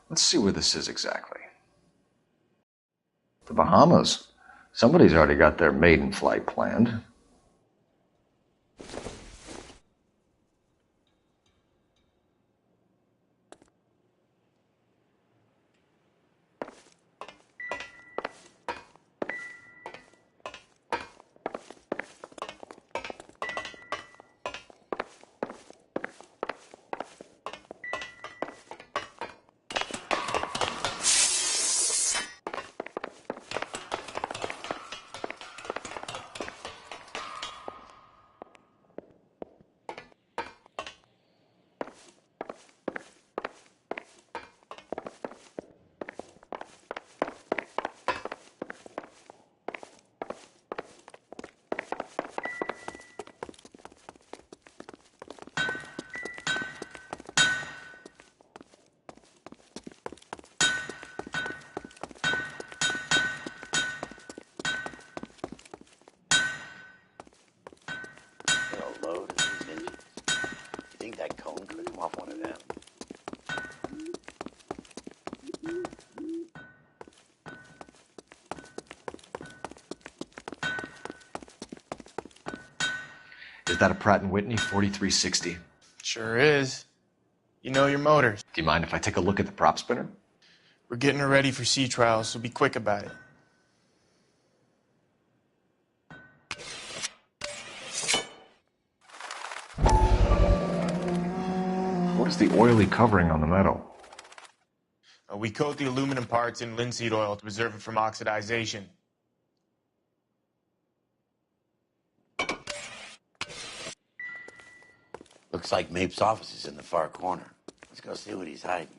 Let's see where this is exactly. The Bahamas. Somebody's already got their maiden flight planned. Is that a Pratt & Whitney 4360? Sure is. You know your motors. Do you mind if I take a look at the prop spinner? We're getting her ready for sea trials, so be quick about it. What is the oily covering on the metal? We coat the aluminum parts in linseed oil to preserve it from oxidization. Looks like Mapes' office is in the far corner. Let's go see what he's hiding.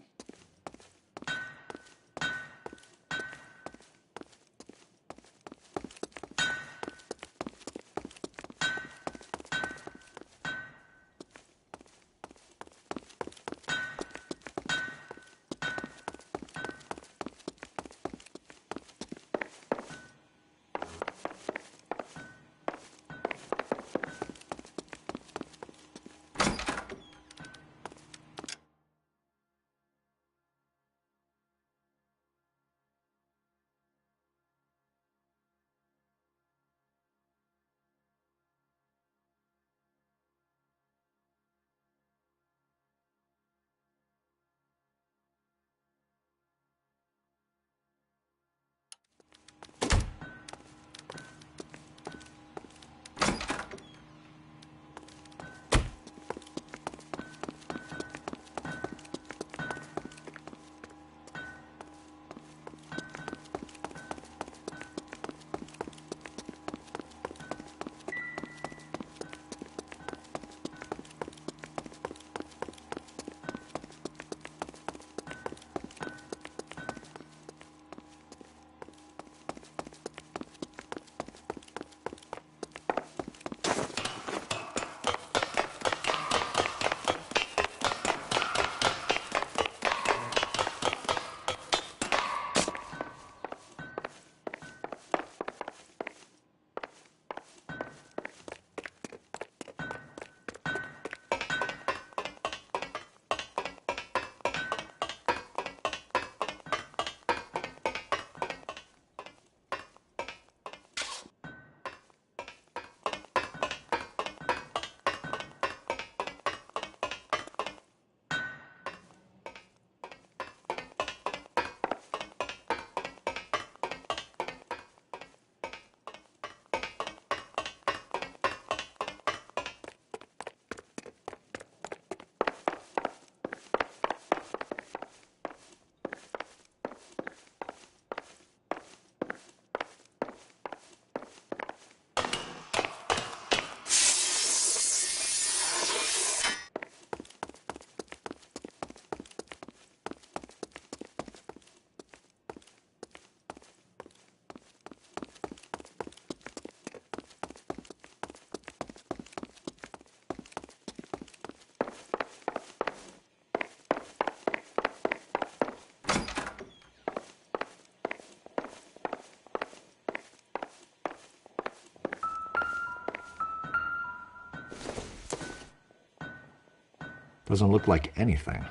Doesn't look like anything.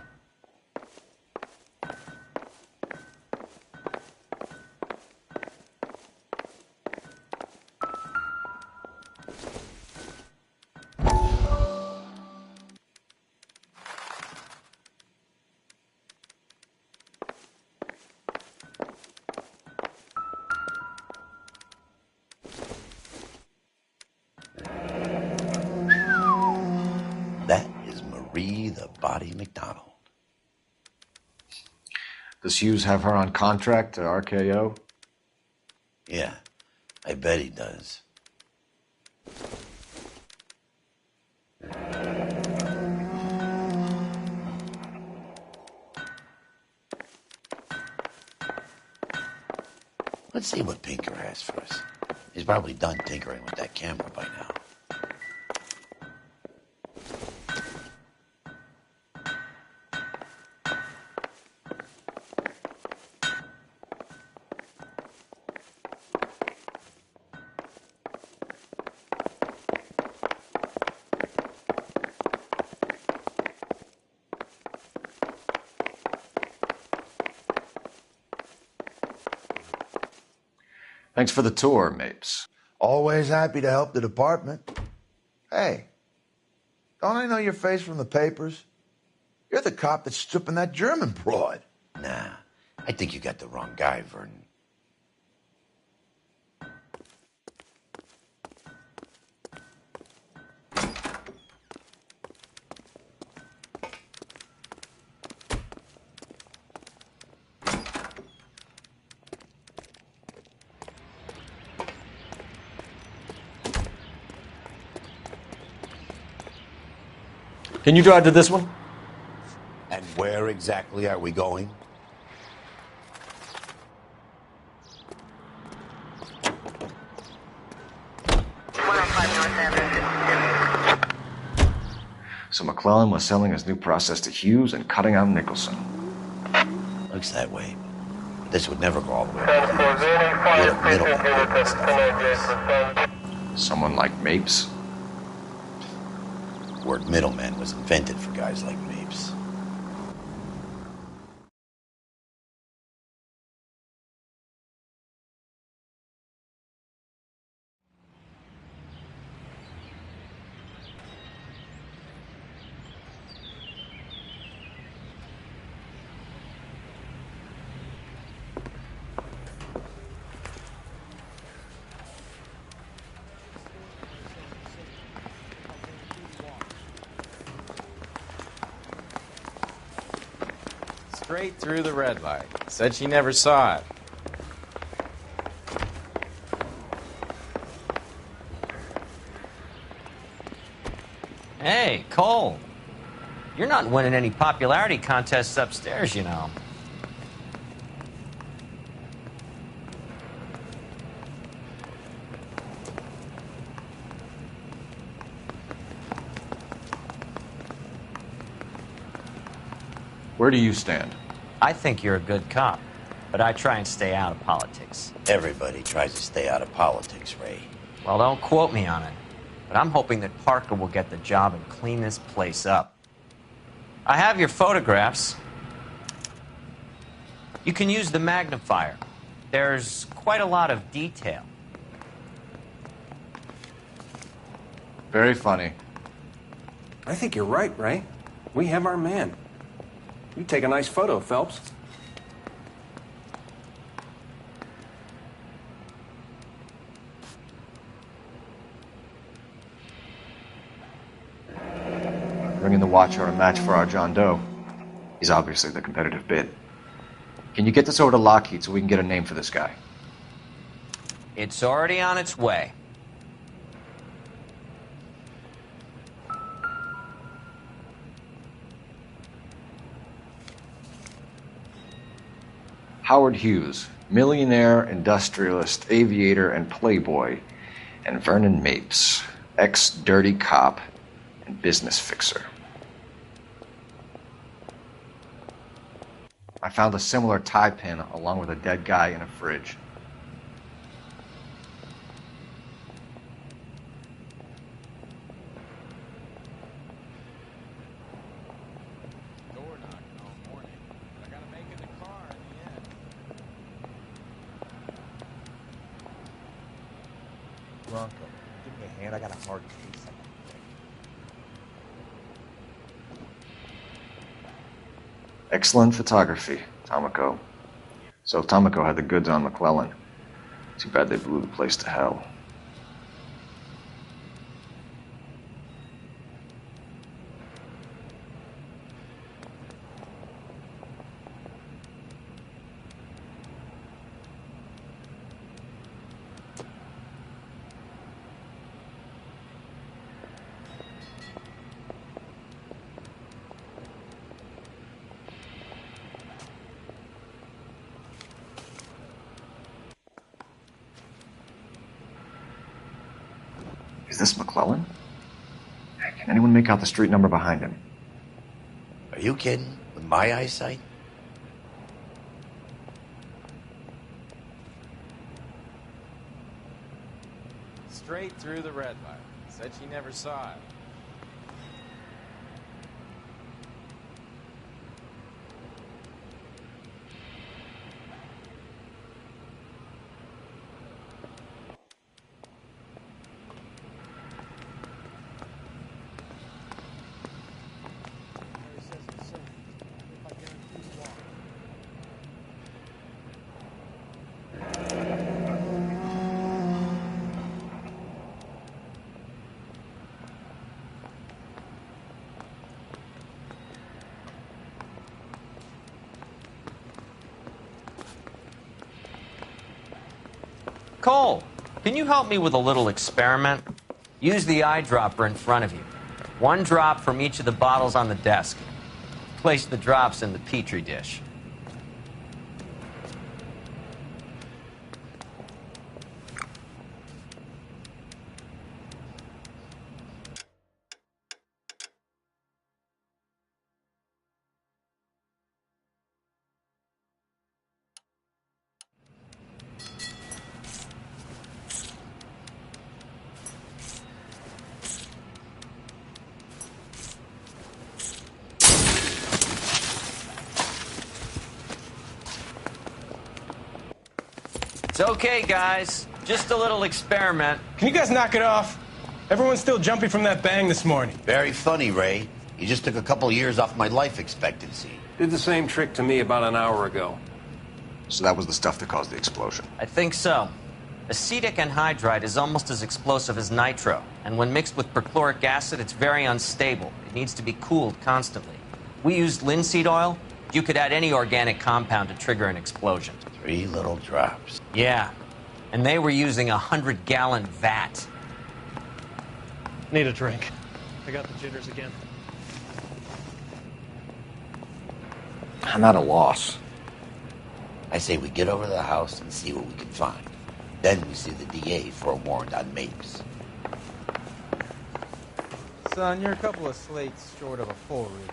That is Marie the Body McDonald. Does Hughes have her on contract to RKO? Yeah, I bet he does. Let's see what Pinker has for us. He's probably done tinkering with that camera by now. Thanks for the tour, Mapes. Always happy to help the department. Hey, Don't I know your face from the papers? You're the cop that's stripping that German broad. Nah, I think you got the wrong guy, Vernon. Can you drive to this one? And where exactly are we going? So McClellan was selling his new process to Hughes and cutting out Nicholson. Looks that way. But this would never go all the way up. You're a middleman and stuff like this. Someone like Mapes? The word middleman was invented for guys like Mapes. Straight through the red light. Said she never saw it. Hey, Cole. You're not winning any popularity contests upstairs, you know. Where do you stand? I think you're a good cop, but I try and stay out of politics. Everybody tries to stay out of politics, Ray. Well, don't quote me on it, but I'm hoping that Parker will get the job and clean this place up. I have your photographs. You can use the magnifier. There's quite a lot of detail. Very funny. I think you're right, Ray. We have our man. You take a nice photo, Phelps. Bringing the Watcher a match for our John Doe. He's obviously the competitive bid. Can you get this over to Lockheed so we can get a name for this guy? It's already on its way. Howard Hughes, millionaire, industrialist, aviator, and playboy, and Vernon Mapes, ex-dirty cop and business fixer. I found a similar tie pin along with a dead guy in a fridge. Bronco, give me a hand. I got a hard case. Excellent photography, Tomoko. So Tomoko had the goods on McClellan. Too bad they blew the place to hell. Is this McClellan? Can anyone make out the street number behind him? Are you kidding? With my eyesight? Straight through the red light. Said she never saw it. Cole, can you help me with a little experiment? Use the eyedropper in front of you. One drop from each of the bottles on the desk. Place the drops in the Petri dish. It's okay, guys. Just a little experiment. Can you guys knock it off? Everyone's still jumping from that bang this morning. Very funny, Ray. You just took a couple years off my life expectancy. Did the same trick to me about an hour ago. So that was the stuff that caused the explosion. I think so. Acetic anhydride is almost as explosive as nitro, and when mixed with perchloric acid, it's very unstable. It needs to be cooled constantly. We used linseed oil. You could add any organic compound to trigger an explosion. 3 little drops. Yeah, and they were using a 100-gallon vat. Need a drink. I got the jitters again. I'm at a loss. I say we get over to the house and see what we can find. Then we see the DA for a warrant on Mapes. Son, you're a couple of slates short of a full read.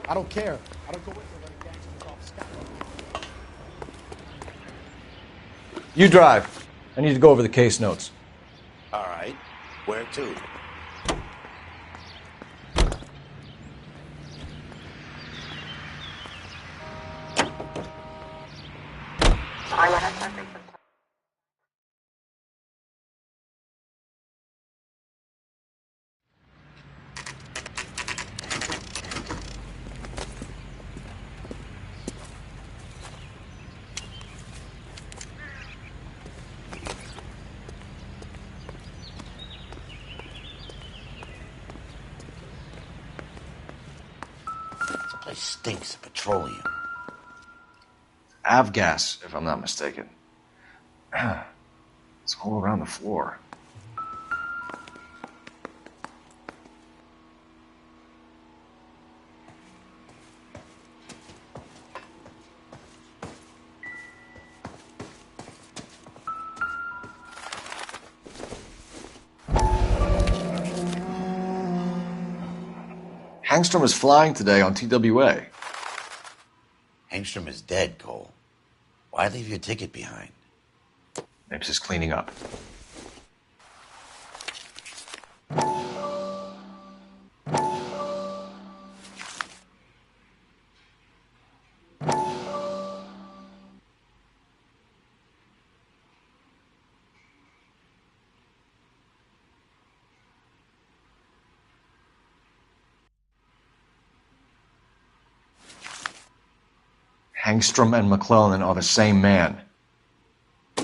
I don't care. I don't go in there letting gangsters off scot. You drive. I need to go over the case notes. All right. Where to? This place stinks of petroleum. Avgas, if I'm not mistaken. It's all around the floor. Hangstrom is flying today on TWA. Hangstrom is dead, Cole. Why leave your ticket behind? Mapes is cleaning up. Hangstrom and McClellan are the same man. The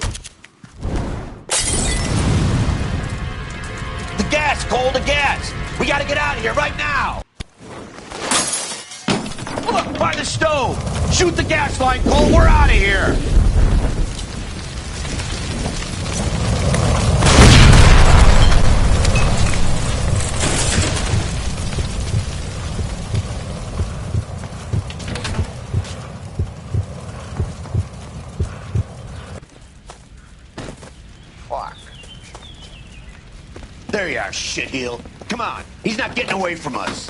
gas, Cole, the gas! We gotta get out of here right now! Look, by the stove! Shoot the gas line, Cole, we're out of here! There you are, shitheel. Come on, he's not getting away from us.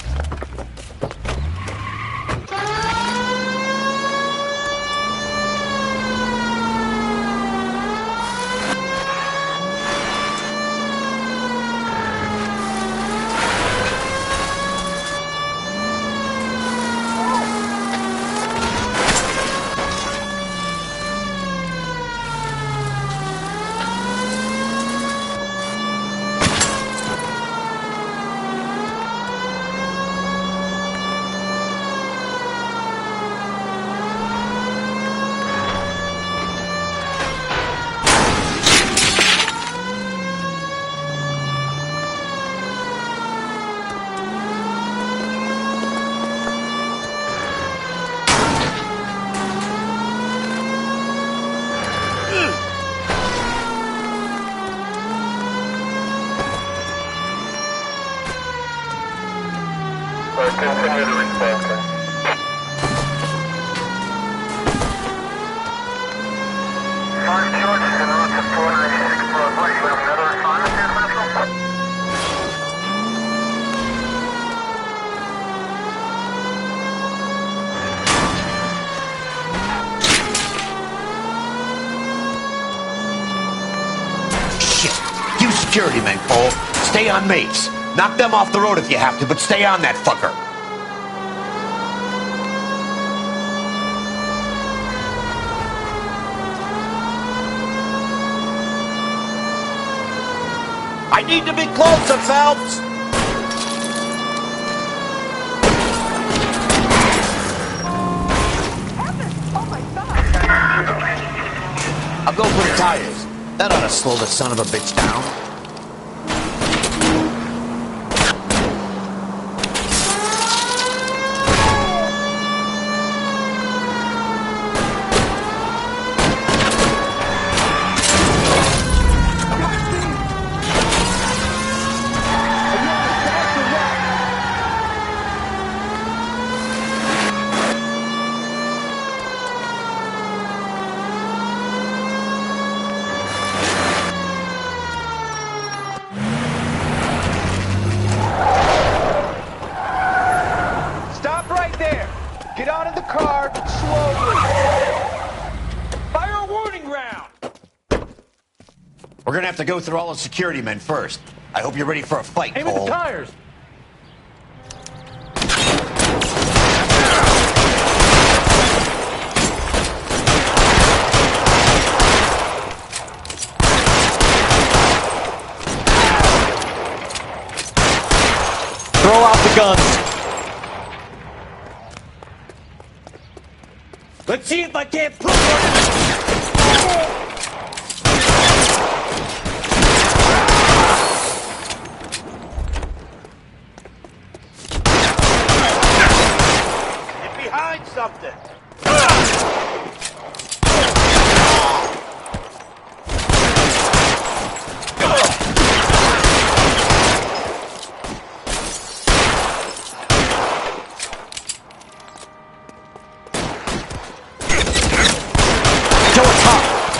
Continue the response. Five George, en route to 496 Broadway. You have another assignment here, Central? Shit! You security men, Cole. Stay on mates. Knock them off the road if you have to, but stay on that fucker. I need to be closer, Phelps! I'll go for the tires. That ought to slow the son of a bitch down. Stop right there. Get out of the car slowly. Fire a warning round. We're gonna have to go through all the security men first. I hope you're ready for a fight, Aim at Cole. the tires. Throw out the guns. Let's see if I can't prove it. Get behind something.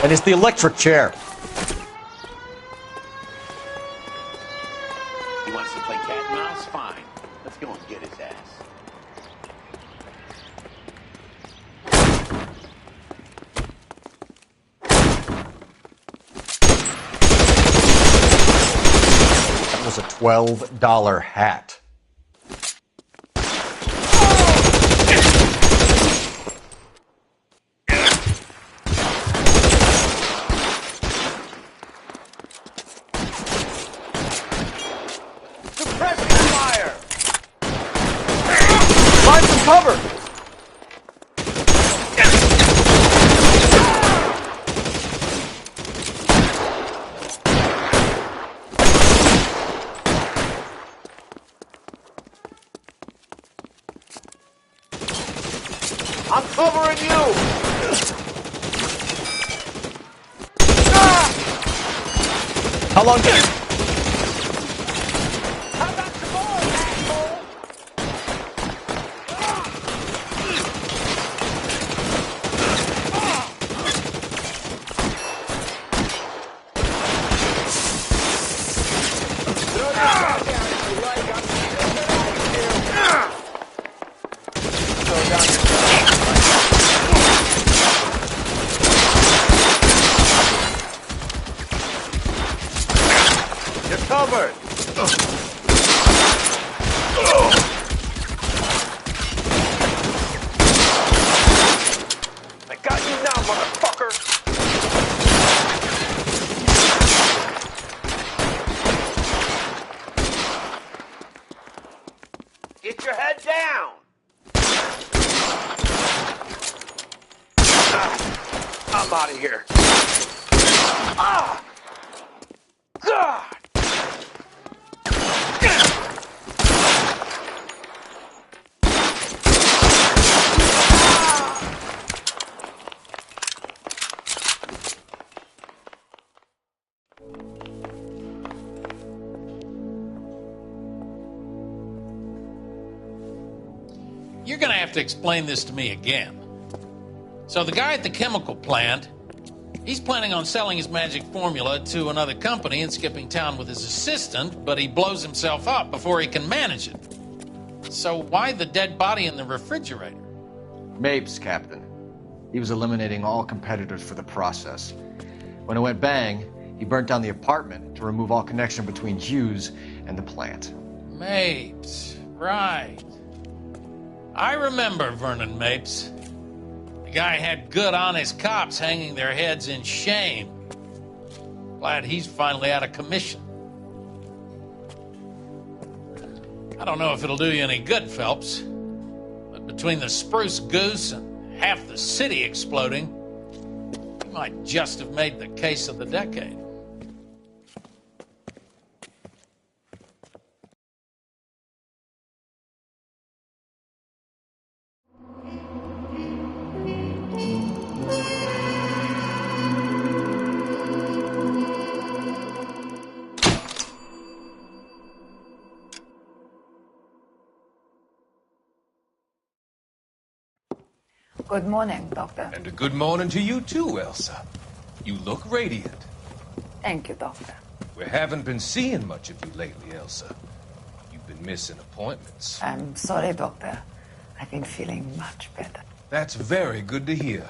And it's the electric chair. He wants to play cat and mouse? Fine. Let's go and get his ass. That was a $12 hat. Find some cover. I'm covering you! How long did You're covered! I got you now, motherfucker. Get your head down! I'm out of here. Ah! God! you're gonna have to explain this to me again. So the guy at the chemical plant, he's planning on selling his magic formula to another company and skipping town with his assistant, but he blows himself up before he can manage it. So why the dead body in the refrigerator? Mapes, Captain. He was eliminating all competitors for the process. When it went bang, he burnt down the apartment to remove all connection between Hughes and the plant. Mapes, right. I remember Vernon Mapes. The guy had good, honest cops hanging their heads in shame. Glad he's finally out of commission. I don't know if it'll do you any good, Phelps, but between the spruce goose and half the city exploding, you might just have made the case of the decade. Good morning, Doctor. And a good morning to you too, Elsa. You look radiant. Thank you, Doctor. We haven't been seeing much of you lately, Elsa. You've been missing appointments. I'm sorry, Doctor. I've been feeling much better. That's very good to hear.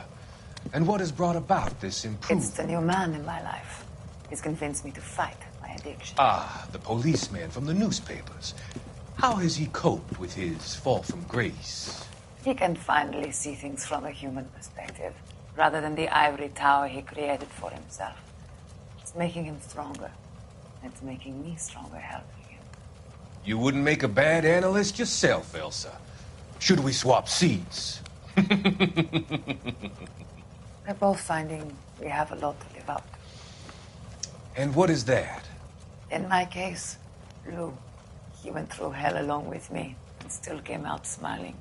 And what has brought about this improvement? It's the new man in my life. He's convinced me to fight my addiction. Ah, the policeman from the newspapers. How has he coped with his fall from grace? He can finally see things from a human perspective, rather than the ivory tower he created for himself. It's making him stronger. It's making me stronger helping him. You wouldn't make a bad analyst yourself, Elsa. Should we swap seats? We're both finding we have a lot to live up to. And what is that? In my case, Lou, he went through hell along with me and still came out smiling.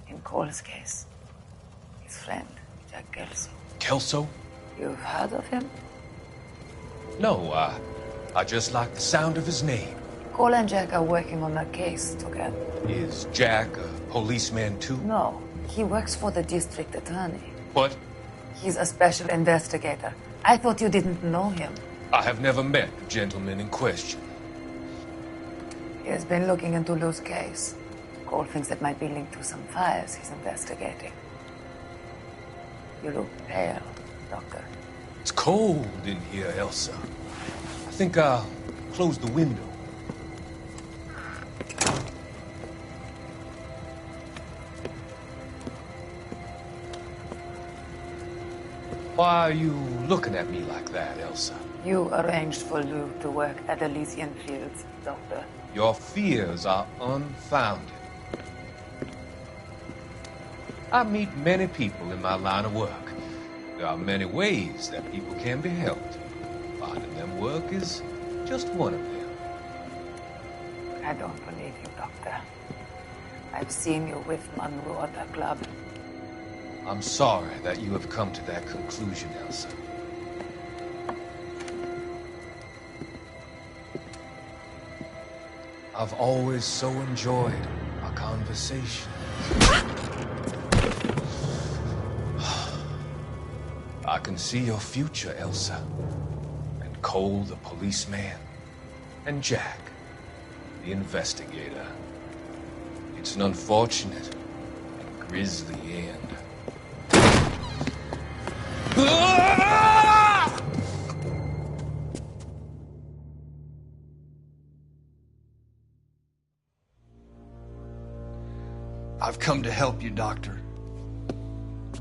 In Cole's case, his friend, Jack Kelso. Kelso? You've heard of him? No, I just like the sound of his name. Cole and Jack are working on a case together. Is Jack a policeman too? No, he works for the district attorney. What? He's a special investigator. I thought you didn't know him. I have never met the gentleman in question. He has been looking into Lou's case. Cole thinks that might be linked to some fires he's investigating. You look pale, Doctor. It's cold in here, Elsa. I think I'll close the window. Why are you looking at me like that, Elsa? You arranged for Lou to work at Elysian Fields, Doctor. Your fears are unfounded. I meet many people in my line of work. There are many ways that people can be helped. Finding them work is just one of them. I don't believe you, Doctor. I've seen you with Monroe at the club. I'm sorry that you have come to that conclusion, Elsa. I've always so enjoyed our conversation. I can see your future, Elsa. And Cole, the policeman. And Jack, the investigator. It's an unfortunate and grisly end. I've come to help you, Doctor.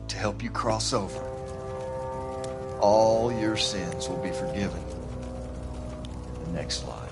To help you cross over. All your sins will be forgiven in the next life.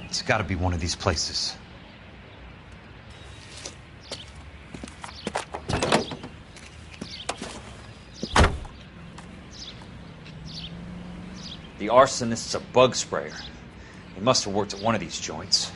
It's got to be one of these places. The arsonist's a bug sprayer. He must have worked at one of these joints.